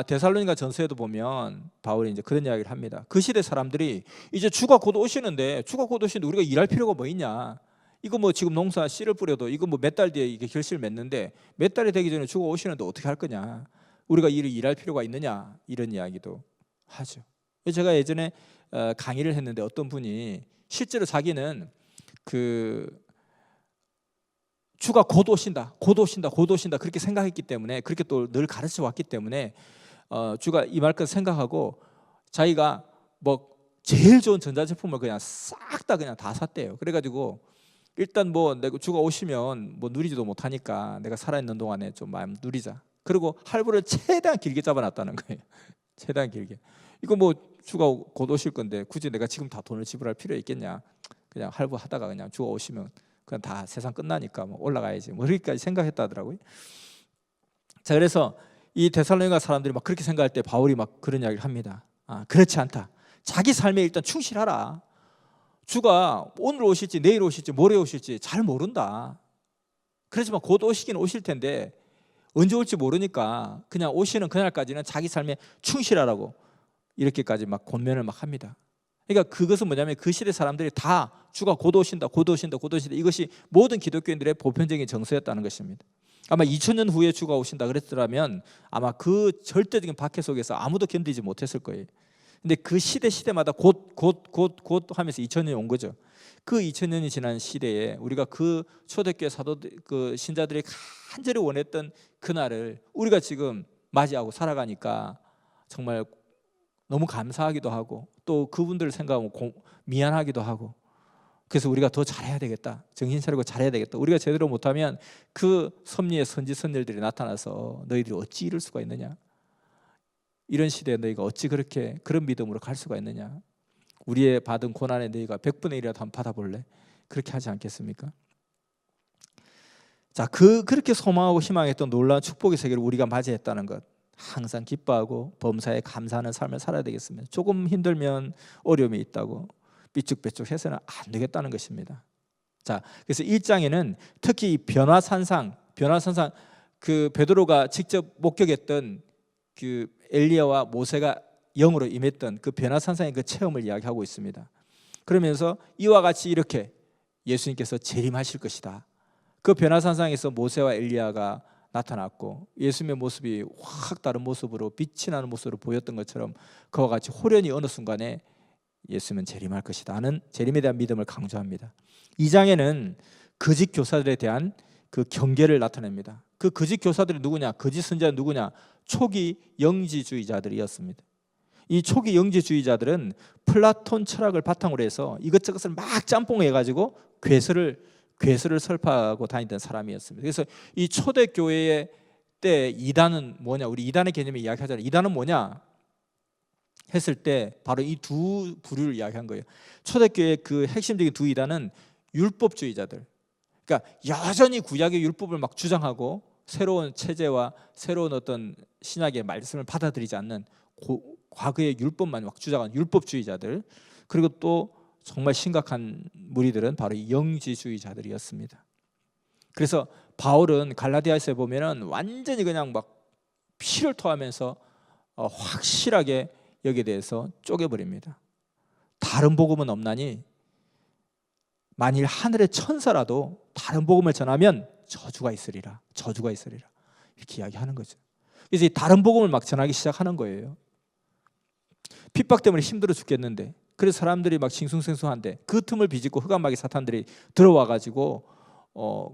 [SPEAKER 1] 데살로니가 전서에도 보면 바울이 이제 그런 이야기를 합니다. 그 시대 사람들이 이제 주가 곧 오시는데 우리가 일할 필요가 뭐 있냐? 이거 뭐 지금 농사 씨를 뿌려도 이거 뭐 몇 달 뒤에 이게 결실을 맺는데 몇 달이 되기 전에 주가 오시는데 어떻게 할 거냐? 우리가 일할 필요가 있느냐? 이런 이야기도 하죠. 제가 예전에 강의를 했는데 어떤 분이 실제로 자기는 그 주가 곧 오신다 그렇게 생각했기 때문에, 그렇게 또 늘 가르쳐 왔기 때문에 주가 이 말 것 생각하고 자기가 뭐 제일 좋은 전자제품을 그냥 싹 다 그냥 다 샀대요. 그래가지고 일단 뭐 내가 주가 오시면 뭐 누리지도 못하니까 내가 살아있는 동안에 좀 마음 누리자. 그리고 할부를 최대한 길게 잡아놨다는 거예요. 최대한 길게. 이거 뭐 주가 곧 오실 건데 굳이 내가 지금 다 돈을 지불할 필요 있겠냐? 그냥 할부하다가 그냥 주가 오시면 그냥 다 세상 끝나니까 뭐 올라가야지, 뭐 그렇게까지 생각했다더라고요. 자, 그래서 이 데살로니가 사람들이 막 그렇게 생각할 때 바울이 막 그런 이야기를 합니다. 그렇지 않다. 자기 삶에 일단 충실하라. 주가 오늘 오실지 내일 오실지 모레 오실지 잘 모른다. 그렇지만 곧 오시긴 오실 텐데 언제 올지 모르니까 그냥 오시는 그날까지는 자기 삶에 충실하라고 이렇게까지 막 권면을 막 합니다. 그러니까 그것은 뭐냐면 그 시대 사람들이 다 주가 곧 오신다 이것이 모든 기독교인들의 보편적인 정서였다는 것입니다. 아마 2000년 후에 주가 오신다 그랬더라면 아마 그 절대적인 박해 속에서 아무도 견디지 못했을 거예요. 근데 그 시대마다 곧 하면서 2000년이 온 거죠. 그 2000년이 지난 시대에 우리가 그 초대교회 그 신자들이 간절히 원했던 그날을 우리가 지금 맞이하고 살아가니까 정말 너무 감사하기도 하고 또 그분들을 생각하면 미안하기도 하고, 그래서 우리가 더 잘해야 되겠다, 정신 차리고 잘해야 되겠다. 우리가 제대로 못하면 그 섭리의 선지 선열들이 나타나서 너희들이 어찌 이룰 수가 있느냐, 이런 시대에 너희가 어찌 그런 믿음으로 갈 수가 있느냐, 우리의 받은 고난에 너희가 100분의 1이라도 한번 받아볼래? 그렇게 하지 않겠습니까? 자, 그렇게 소망하고 희망했던 놀라운 축복의 세계를 우리가 맞이했다는 것, 항상 기뻐하고 범사에 감사하는 삶을 살아야 되겠습니다. 조금 힘들면 어려움이 있다고 삐죽빼죽해서는 안 되겠다는 것입니다. 자, 그래서 1장에는 특히 이 변화산상 그 베드로가 직접 목격했던 그 엘리야와 모세가 영으로 임했던 그 변화산상의 그 체험을 이야기하고 있습니다. 그러면서 이와 같이 이렇게 예수님께서 재림하실 것이다. 그 변화산상에서 모세와 엘리야가 나타났고 예수님의 모습이 확 다른 모습으로 빛이 나는 모습으로 보였던 것처럼 그와 같이 호련히 어느 순간에 예수님은 재림할 것이다 하는 재림에 대한 믿음을 강조합니다. 2장에는 거짓 교사들에 대한 그 경계를 나타냅니다. 그 거짓 교사들이 누구냐? 거짓 선지자는 누구냐? 초기 영지주의자들이었습니다. 이 초기 영지주의자들은 플라톤 철학을 바탕으로 해서 이것저것을 막 짬뽕해가지고 괴설을 설파하고 다니던 사람이었습니다. 그래서 이 초대교회의 때 이단은 뭐냐? 우리 이단의 개념을 이야기하잖아요. 이단은 뭐냐? 했을 때 바로 이 두 부류를 이야기한 거예요. 초대교회의 그 핵심적인 두 이단은 율법주의자들. 그러니까 여전히 구약의 율법을 막 주장하고 새로운 체제와 새로운 어떤 신약의 말씀을 받아들이지 않는 과거의 율법만 막 주장하는 율법주의자들. 그리고 또 정말 심각한 무리들은 바로 영지주의자들이었습니다. 그래서 바울은 갈라디아서에 보면은 완전히 그냥 막 피를 토하면서 확실하게 여기에 대해서 쪼개버립니다. 다른 복음은 없나니 만일 하늘의 천사라도 다른 복음을 전하면 저주가 있으리라 이렇게 이야기하는 거죠. 그래서 이 다른 복음을 막 전하기 시작하는 거예요. 핍박 때문에 힘들어 죽겠는데, 그래서 사람들이 막 싱숭생숭한데 그 틈을 비집고 흑암마귀 사탄들이 들어와가지고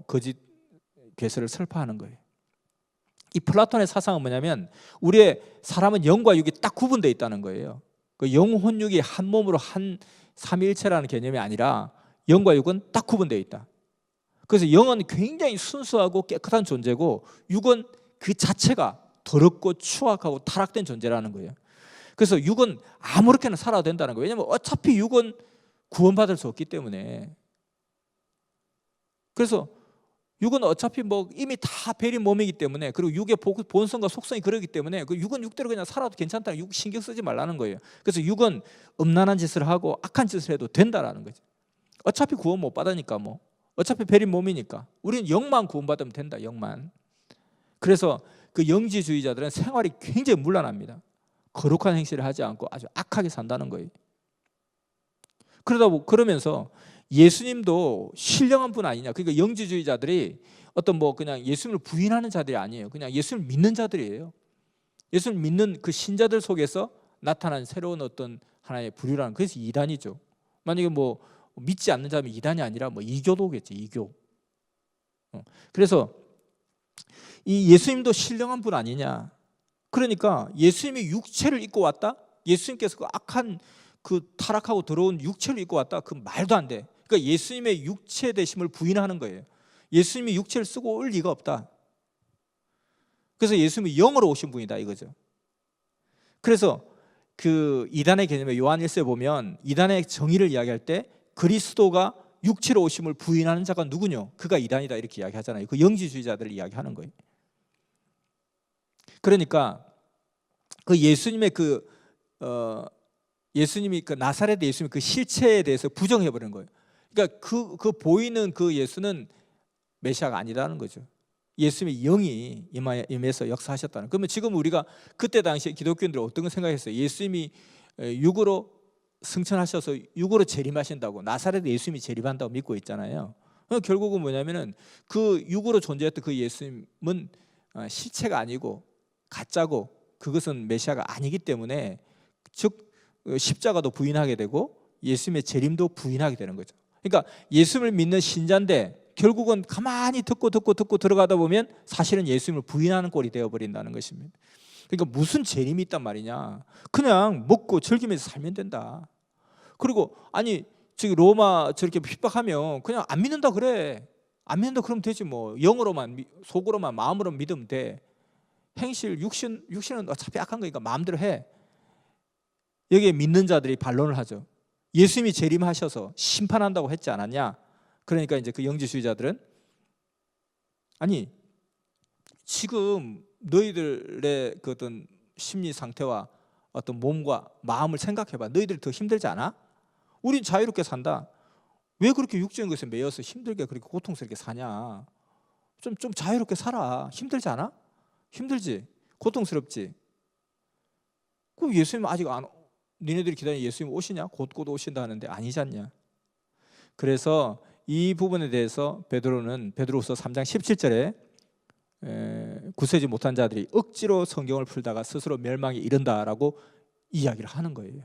[SPEAKER 1] 거짓 괴설을 설파하는 거예요. 이 플라톤의 사상은 뭐냐면 우리의 사람은 영과 육이 딱 구분되어 있다는 거예요. 그 영혼 육이 한 몸으로 한 삼위일체라는 개념이 아니라 영과 육은 딱 구분되어 있다. 그래서 영은 굉장히 순수하고 깨끗한 존재고 육은 그 자체가 더럽고 추악하고 타락된 존재라는 거예요. 그래서 육은 아무렇게나 살아도 된다는 거예요. 왜냐하면 어차피 육은 구원받을 수 없기 때문에. 그래서 육은 어차피 뭐 이미 다 베린 몸이기 때문에, 그리고 육의 본성과 속성이 그러기 때문에 그 육은 육대로 그냥 살아도 괜찮다. 육 신경 쓰지 말라는 거예요. 그래서 육은 음란한 짓을 하고 악한 짓을 해도 된다라는 거죠. 어차피 구원 못 받으니까, 뭐 어차피 베린 몸이니까 우리는 영만 구원받으면 된다. 영만. 그래서 그 영지주의자들은 생활이 굉장히 문란합니다. 거룩한 행실을 하지 않고 아주 악하게 산다는 거예요. 그러면서 예수님도 신령한 분 아니냐. 그러니까 영지주의자들이 어떤 뭐 그냥 예수님을 부인하는 자들이 아니에요. 그냥 예수님을 믿는 자들이에요. 예수님을 믿는 그 신자들 속에서 나타난 새로운 어떤 하나의 부류라는, 그래서 이단이죠. 만약에 뭐 믿지 않는 자면 이단이 아니라 뭐 이교도겠지, 이교. 그래서 이 예수님도 신령한 분 아니냐. 그러니까 예수님이 육체를 입고 왔다? 예수님께서 그 악한 그 타락하고 들어온 육체를 입고 왔다? 그 말도 안 돼. 그러니까 예수님의 육체 되심을 부인하는 거예요. 예수님이 육체를 쓰고 올 리가 없다. 그래서 예수님이 영으로 오신 분이다 이거죠. 그래서 그 이단의 개념에 요한 1서에 보면 이단의 정의를 이야기할 때 그리스도가 육체로 오심을 부인하는 자가 누구냐? 그가 이단이다 이렇게 이야기하잖아요. 그 영지주의자들을 이야기하는 거예요. 그러니까 그 예수님의 예수님이 그 나사렛 예수님 그 실체에 대해서 부정해 버리는 거예요. 그러니까 그 보이는 그 예수는 메시아가 아니라는 거죠. 예수님의 영이 임해서 역사하셨다는. 그러면 지금 우리가 그때 당시에 기독교인들은 어떤 걸 생각했어요? 예수님이 육으로 승천하셔서 육으로 재림하신다고, 나사렛 예수님이 재림한다고 믿고 있잖아요. 결국은 뭐냐면은 그 육으로 존재했던 그 예수님은 실체가 아니고 가짜고, 그것은 메시아가 아니기 때문에 즉 십자가도 부인하게 되고 예수님의 재림도 부인하게 되는 거죠. 그러니까 예수님을 믿는 신자인데 결국은 가만히 듣고 들어가다 보면 사실은 예수님을 부인하는 꼴이 되어버린다는 것입니다. 그러니까 무슨 재림이 있단 말이냐. 그냥 먹고 즐기면서 살면 된다. 그리고 아니 저기 로마 저렇게 핍박하면 그냥 안 믿는다 그래. 안 믿는다 그러면 되지 뭐. 영으로만, 속으로만, 마음으로만 믿으면 돼. 행실, 육신은 어차피 악한 거니까 마음대로 해. 여기에 믿는 자들이 반론을 하죠. 예수님이 재림하셔서 심판한다고 했지 않았냐? 그러니까 이제 그 영지주의자들은 아니 지금 너희들의 그 어떤 심리 상태와 어떤 몸과 마음을 생각해봐. 너희들이 더 힘들지 않아? 우린 자유롭게 산다. 왜 그렇게 육적인 것에 매여서 힘들게 그렇게 고통스럽게 사냐? 좀 자유롭게 살아. 힘들지 않아? 힘들지? 고통스럽지? 그럼 예수님 아직 니네들이 기다리는 예수님 오시냐? 곧 오신다 하는데 아니지 않냐? 그래서 이 부분에 대해서 베드로후서 3장 17절에 구세지 못한 자들이 억지로 성경을 풀다가 스스로 멸망에 이른다라고 이야기를 하는 거예요.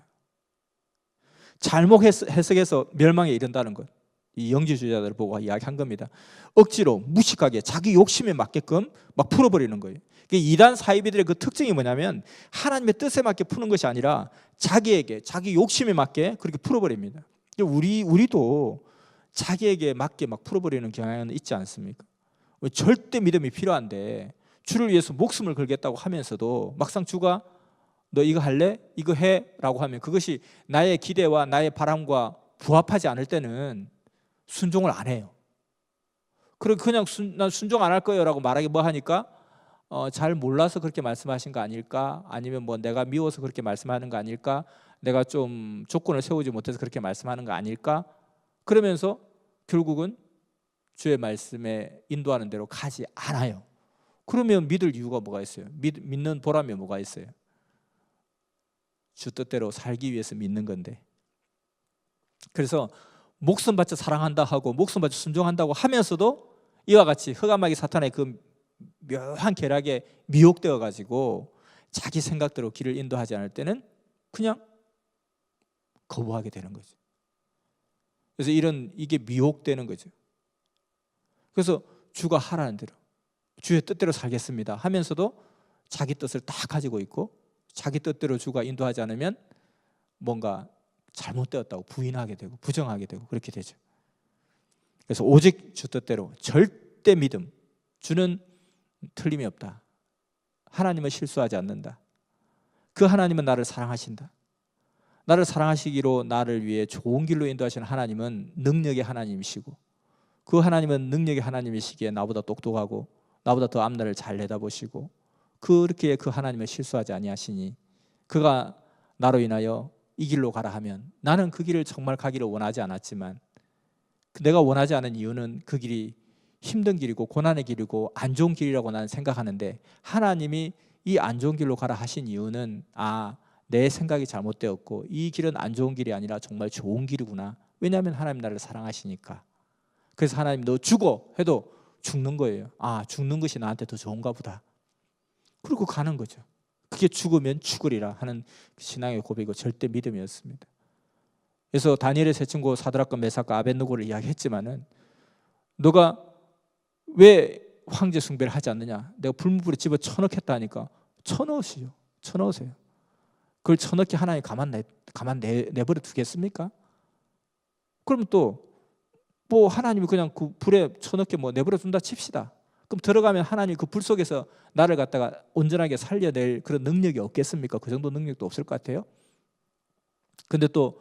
[SPEAKER 1] 잘못 해석해서 멸망에 이른다는 것, 이 영지주의자들을 보고 이야기한 겁니다. 억지로 무식하게 자기 욕심에 맞게끔 막 풀어버리는 거예요. 이단 사이비들의 그 특징이 뭐냐면 하나님의 뜻에 맞게 푸는 것이 아니라 자기에게, 자기 욕심에 맞게 그렇게 풀어버립니다. 우리도 자기에게 맞게 막 풀어버리는 경향은 있지 않습니까? 절대 믿음이 필요한데 주를 위해서 목숨을 걸겠다고 하면서도 막상 주가 너 이거 할래? 이거 해? 라고 하면 그것이 나의 기대와 나의 바람과 부합하지 않을 때는 순종을 안 해요. 그리고 그냥 난 순종 안 할 거예요 라고 말하기 뭐 하니까 잘 몰라서 그렇게 말씀하신 거 아닐까? 아니면 뭐 내가 미워서 그렇게 말씀하는 거 아닐까? 내가 좀 조건을 세우지 못해서 그렇게 말씀하는 거 아닐까? 그러면서 결국은 주의 말씀에 인도하는 대로 가지 않아요. 그러면 믿을 이유가 뭐가 있어요? 믿는 보람이 뭐가 있어요? 주 뜻대로 살기 위해서 믿는 건데. 그래서 목숨 바쳐 사랑한다 하고 목숨 바쳐 순종한다고 하면서도 이와 같이 흑암마귀 사탄의 그 묘한 쾌락에 미혹되어 가지고 자기 생각대로 길을 인도하지 않을 때는 그냥 거부하게 되는 거죠. 그래서 이게 미혹되는 거죠. 그래서 주가 하라는 대로, 주의 뜻대로 살겠습니다 하면서도 자기 뜻을 다 가지고 있고, 자기 뜻대로 주가 인도하지 않으면 뭔가 잘못되었다고 부인하게 되고 부정하게 되고 그렇게 되죠. 그래서 오직 주 뜻대로 절대 믿음, 주는 틀림이 없다, 하나님은 실수하지 않는다, 그 하나님은 나를 사랑하신다, 나를 사랑하시기로 나를 위해 좋은 길로 인도하시는 하나님은 능력의 하나님이시고, 그 하나님은 능력의 하나님이시기에 나보다 똑똑하고 나보다 더 앞날을 잘 내다보시고, 그렇게 그 하나님은 실수하지 아니하시니 그가 나로 인하여 이 길로 가라 하면 나는 그 길을 정말 가기를 원하지 않았지만, 내가 원하지 않은 이유는 그 길이 힘든 길이고 고난의 길이고 안 좋은 길이라고 나는 생각하는데, 하나님이 이 안 좋은 길로 가라 하신 이유는 내 생각이 잘못되었고 이 길은 안 좋은 길이 아니라 정말 좋은 길이구나. 왜냐하면 하나님 나를 사랑하시니까. 그래서 하나님 너 죽어 해도 죽는 거예요. 죽는 것이 나한테 더 좋은가 보다. 그리고 가는 거죠. 그게 죽으면 죽으리라 하는 신앙의 고백이고 절대 믿음이었습니다. 그래서 다니엘의 세 친구 사드락과 메삭과 아벳느고를 이야기했지만은, 너가 왜 황제 숭배를 하지 않느냐, 내가 불문불에 집어 쳐넣겠다 하니까 쳐넣으시죠. 쳐넣으세요. 그걸 쳐넣게 하나님 가만 내버려 두겠습니까? 그럼 또 뭐 하나님이 그냥 그 불에 쳐넣게 내버려 둔다 칩시다. 그럼 들어가면 하나님 그 불 속에서 나를 갖다가 온전하게 살려낼 그런 능력이 없겠습니까? 그 정도 능력도 없을 것 같아요. 근데 또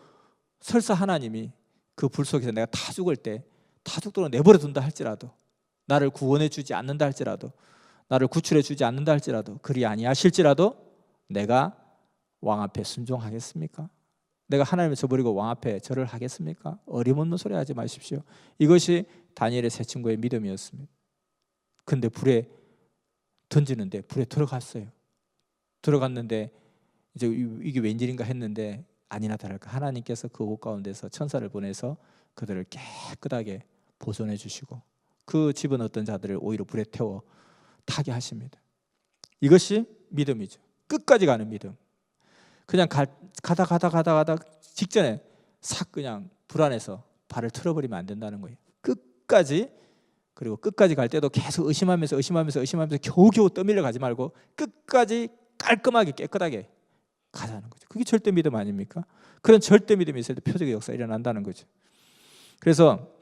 [SPEAKER 1] 설사 하나님이 그 불 속에서 내가 다 죽을 때 다 죽도록 내버려 둔다 할지라도, 나를 구원해 주지 않는다 할지라도, 나를 구출해 주지 않는다 할지라도, 그리 아니하실지라도 내가 왕 앞에 순종하겠습니까? 내가 하나님을 저버리고 왕 앞에 절을 하겠습니까? 어림없는 소리 하지 마십시오. 이것이 다니엘의 세 친구의 믿음이었습니다. 근데 불에 던지는데 불에 들어갔어요. 들어갔는데 이제 이게 웬일인가 했는데 아니나 다를까 하나님께서 그 옷 가운데서 천사를 보내서 그들을 깨끗하게 보존해 주시고 그 집어넣었던 자들을 오히려 불에 태워 타게 하십니다. 이것이 믿음이죠. 끝까지 가는 믿음. 그냥 가다 직전에 싹 그냥 불안해서 발을 틀어버리면 안 된다는 거예요. 끝까지. 그리고 끝까지 갈 때도 계속 의심하면서 겨우겨우 떠밀려 가지 말고 끝까지 깔끔하게 깨끗하게 가자는 거죠. 그게 절대 믿음 아닙니까? 그런 절대 믿음이 있을 때 표적의 역사가 일어난다는 거죠. 그래서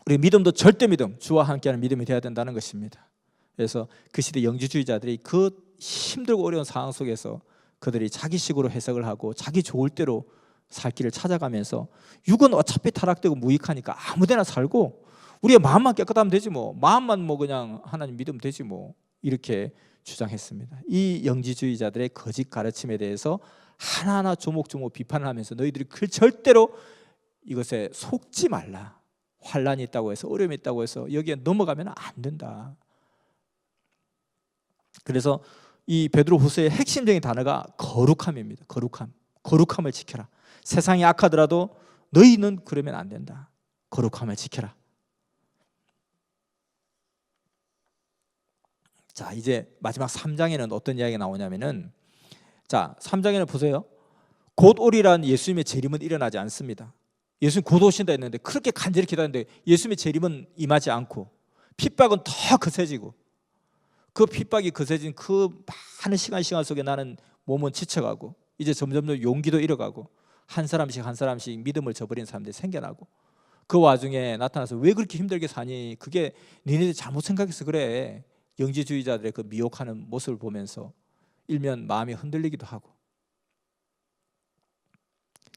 [SPEAKER 1] 우리 믿음도 절대 믿음, 주와 함께하는 믿음이 되어야 된다는 것입니다. 그래서 그 시대 영지주의자들이 그 힘들고 어려운 상황 속에서 그들이 자기식으로 해석을 하고 자기 좋을 대로 살 길을 찾아가면서, 육은 어차피 타락되고 무익하니까 아무데나 살고 우리의 마음만 깨끗하면 되지 뭐, 마음만 그냥 하나님 믿으면 되지 뭐, 이렇게 주장했습니다. 이 영지주의자들의 거짓 가르침에 대해서 하나하나 조목조목 비판을 하면서 너희들이 절대로 이것에 속지 말라. 환란이 있다고 해서, 어려움이 있다고 해서 여기에 넘어가면 안 된다. 그래서 이 베드로후서의 핵심적인 단어가 거룩함입니다. 거룩함을 지켜라. 세상이 악하더라도 너희는 그러면 안 된다. 거룩함을 지켜라. 자, 이제 마지막 3장에는 어떤 이야기가 나오냐면은, 자, 3장에는 보세요. 곧 오리라는 예수님의 재림은 일어나지 않습니다. 예수님 곧 오신다 했는데 그렇게 간절히 기다렸는데 예수님의 재림은 임하지 않고 핍박은 더 거세지고, 그 핍박이 거세진 그 많은 시간 속에 나는 몸은 지쳐가고 이제 점점 용기도 잃어가고 한 사람씩 믿음을 저버린 사람들이 생겨나고, 그 와중에 나타나서 왜 그렇게 힘들게 사니? 그게 니네들 잘못 생각해서 그래. 영지주의자들의 그 미혹하는 모습을 보면서 일면 마음이 흔들리기도 하고,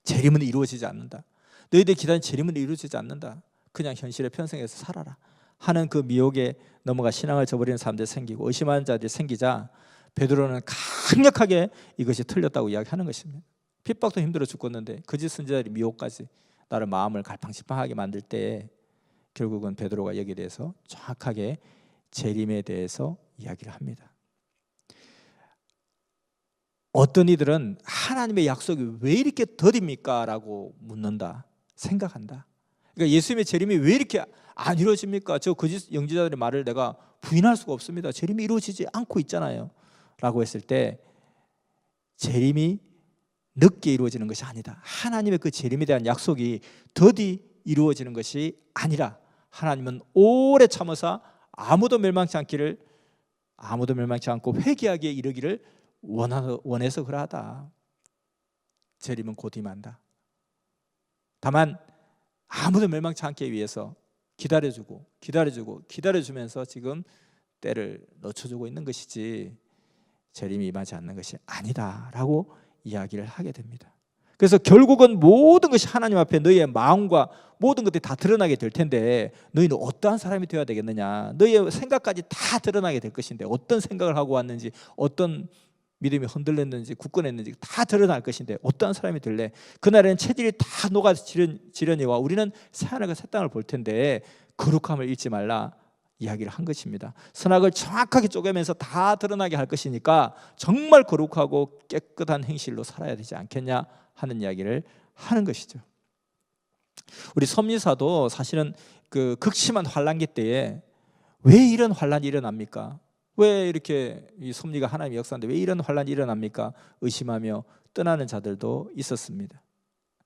[SPEAKER 1] 재림은 이루어지지 않는다. 너희들 기다린 재림은 이루어지지 않는다. 그냥 현실에 편승해서 살아라 하는 그 미혹에 넘어가 신앙을 저버리는 사람들이 생기고 의심하는 자들이 생기자 베드로는 강력하게 이것이 틀렸다고 이야기하는 것입니다. 핍박도 힘들어 죽겠는데 거짓 선지자들이 미혹까지 나를 마음을 갈팡질팡하게 만들 때 결국은 베드로가 여기에 대해서 정확하게 재림에 대해서 이야기를 합니다. 어떤 이들은 하나님의 약속이 왜 이렇게 더딥니까? 라고 묻는다, 생각한다. 그러니까 예수님의 재림이 왜 이렇게 안 이루어집니까? 저 거짓 영지자들의 말을 내가 부인할 수가 없습니다. 재림이 이루어지지 않고 있잖아요 라고 했을 때, 재림이 늦게 이루어지는 것이 아니다. 하나님의 그 재림에 대한 약속이 더디 이루어지는 것이 아니라 하나님은 오래 참으사 아무도 멸망치 않고 회개하기에 이르기를 원해서 그러하다. 재림은 곧 임한다. 다만 아무도 멸망치 않기 위해서 기다려주면서 지금 때를 늦춰주고 있는 것이지 재림이 임하지 않는 것이 아니다라고 이야기를 하게 됩니다. 그래서 결국은 모든 것이 하나님 앞에 너희의 마음과 모든 것들이 다 드러나게 될 텐데 너희는 어떠한 사람이 되어야 되겠느냐. 너희의 생각까지 다 드러나게 될 것인데 어떤 생각을 하고 왔는지, 어떤 믿음이 흔들렸는지 굳건했는지 다 드러날 것인데 어떠한 사람이 될래. 그날에는 체질이 다 녹아지려니와 우리는 새하늘과 새 땅을 볼 텐데 거룩함을 잃지 말라 이야기를 한 것입니다. 선악을 정확하게 쪼개면서 다 드러나게 할 것이니까 정말 거룩하고 깨끗한 행실로 살아야 되지 않겠냐 하는 이야기를 하는 것이죠. 우리 섭리사도 사실은 그 극심한 환란기 때에 왜 이런 환란이 일어납니까? 왜 이렇게 이 섭리가 하나님의 역사인데 왜 이런 환란이 일어납니까? 의심하며 떠나는 자들도 있었습니다.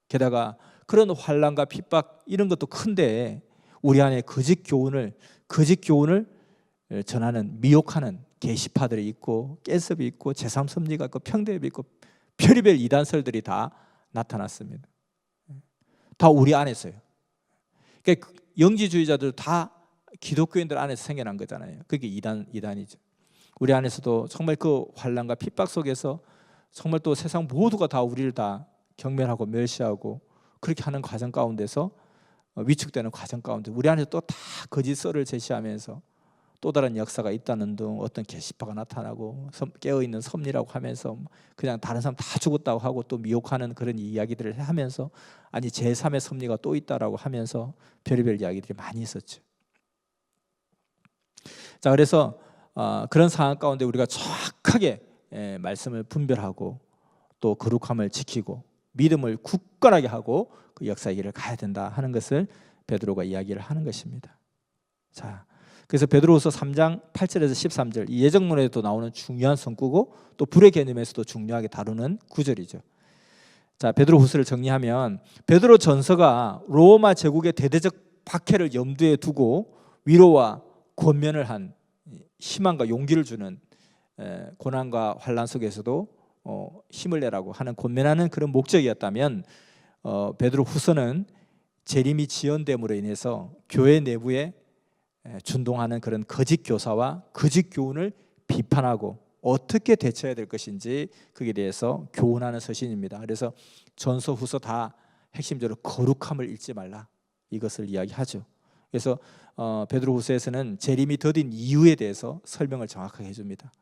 [SPEAKER 1] 게다가 그런 환란과 핍박 이런 것도 큰데 우리 안에 거짓 교훈을 전하는 미혹하는 계시파들이 있고 깨섭이 있고 제3섭리가 있고 평대협이 있고 별의별 이단설들이 다 나타났습니다. 다 우리 안에서요. 그러니까 영지주의자들 다 기독교인들 안에서 생겨난 거잖아요. 그게 이단이죠. 우리 안에서도 정말 그 환난과 핍박 속에서 정말 또 세상 모두가 다 우리를 다 경멸하고 멸시하고 그렇게 하는 과정 가운데서 위축되는 과정 가운데 우리 안에서 또 다 거짓 썰을 제시하면서 또 다른 역사가 있다는 등 어떤 계시파가 나타나고 깨어있는 섭리라고 하면서 그냥 다른 사람 다 죽었다고 하고 또 미혹하는 그런 이야기들을 하면서 아니 제3의 섭리가 또 있다라고 하면서 별의별 이야기들이 많이 있었죠. 자, 그래서 그런 상황 가운데 우리가 정확하게 말씀을 분별하고 또 거룩함을 지키고 믿음을 굳건하게 하고 그 역사의 길을 가야 된다 하는 것을 베드로가 이야기를 하는 것입니다. 자, 그래서 베드로후서 3장 8절에서 13절 이 예정론에도 나오는 중요한 성구고 또 불의 개념에서도 중요하게 다루는 구절이죠. 자, 베드로후서를 정리하면 베드로 전서가 로마 제국의 대대적 박해를 염두에 두고 위로와 권면을 한 희망과 용기를 주는 고난과 환난 속에서도 힘을 내라고 하는 권면하는 그런 목적이었다면 베드로후서는 재림이 지연됨으로 인해서 교회 내부에 준동하는 그런 거짓 교사와 거짓 교훈을 비판하고 어떻게 대처해야 될 것인지 거기에 대해서 교훈하는 서신입니다. 그래서 전서 후서 다 핵심적으로 거룩함을 잃지 말라 이것을 이야기하죠. 그래서 베드로후서에서는 재림이 더딘 이유에 대해서 설명을 정확하게 해줍니다.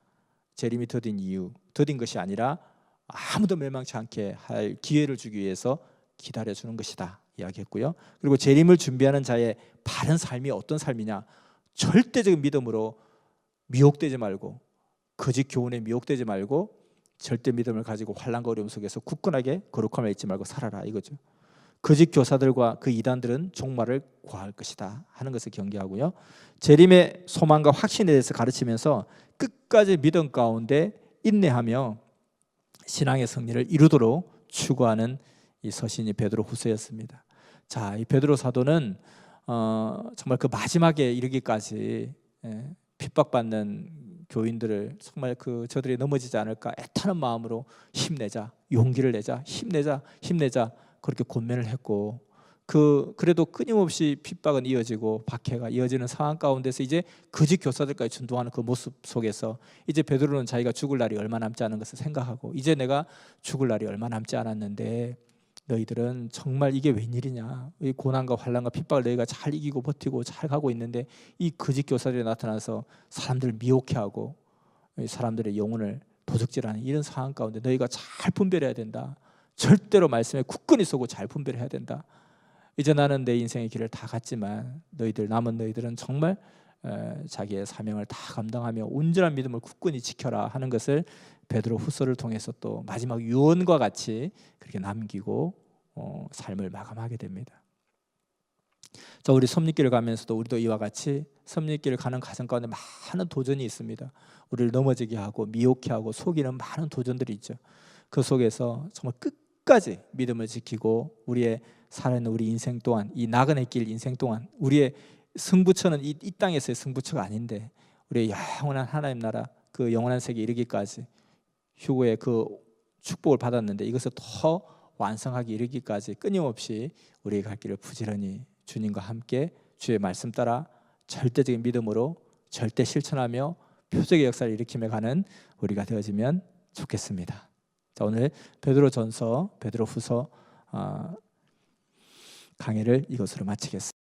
[SPEAKER 1] 재림이 더딘 이유, 더딘 것이 아니라 아무도 멸망치 않게 할 기회를 주기 위해서 기다려주는 것이다 이야기했고요. 그리고 재림을 준비하는 자의 바른 삶이 어떤 삶이냐, 절대적인 믿음으로 미혹되지 말고 거짓 교훈에 미혹되지 말고 절대 믿음을 가지고 환난과 어려움 속에서 굳건하게 거룩함을 잊지 말고 살아라 이거죠. 거짓 교사들과 그 이단들은 종말을 고할 것이다 하는 것을 경계하고요. 재림의 소망과 확신에 대해서 가르치면서 끝까지 믿음 가운데 인내하며 신앙의 승리를 이루도록 추구하는 이 서신이 베드로후서였습니다. 자, 이 베드로 사도는 정말 그 마지막에 이르기까지 핍박받는 교인들을 정말 저들이 넘어지지 않을까 애타는 마음으로 힘내자, 용기를 내자, 힘내자 그렇게 권면을 했고 그래도 끊임없이 핍박은 이어지고 박해가 이어지는 상황 가운데서 이제 거짓 교사들까지 준동하는 그 모습 속에서 이제 베드로는 자기가 죽을 날이 얼마 남지 않은 것을 생각하고 이제 내가 죽을 날이 얼마 남지 않았는데 너희들은 정말 이게 웬일이냐, 이 고난과 환난과 핍박을 너희가 잘 이기고 버티고 잘 가고 있는데 이 거짓 교사들이 나타나서 사람들을 미혹해하고 사람들의 영혼을 도적질하는 이런 상황 가운데 너희가 잘 분별해야 된다. 절대로 말씀에 굳건히 서고 잘 분별해야 된다. 이제 나는 내 인생의 길을 다 갔지만 남은 너희들은 정말 자기의 사명을 다 감당하며 온전한 믿음을 굳건히 지켜라 하는 것을 베드로 후서를 통해서 또 마지막 유언과 같이 그렇게 남기고 삶을 마감하게 됩니다. 자, 우리 섭리길을 가면서도 우리도 이와 같이 섭리길을 가는 과정 가운데 많은 도전이 있습니다. 우리를 넘어지게 하고 미혹해 하고 속이는 많은 도전들이 있죠. 그 속에서 정말 끝까지 믿음을 지키고 우리의 살아있는 우리 인생 동안, 이 나그네 길 인생 동안 우리의 승부처는 이 땅에서의 승부처가 아닌데 우리의 영원한 하나님 나라, 그 영원한 세계에 이르기까지 휴거의 그 축복을 받았는데 이것을 더 완성하기 이르기까지 끊임없이 우리의 갈 길을 부지런히 주님과 함께 주의 말씀 따라 절대적인 믿음으로 절대 실천하며 표적의 역사를 일으키며 가는 우리가 되어지면 좋겠습니다. 자, 오늘 베드로전서, 베드로후서 강의를 이것으로 마치겠습니다.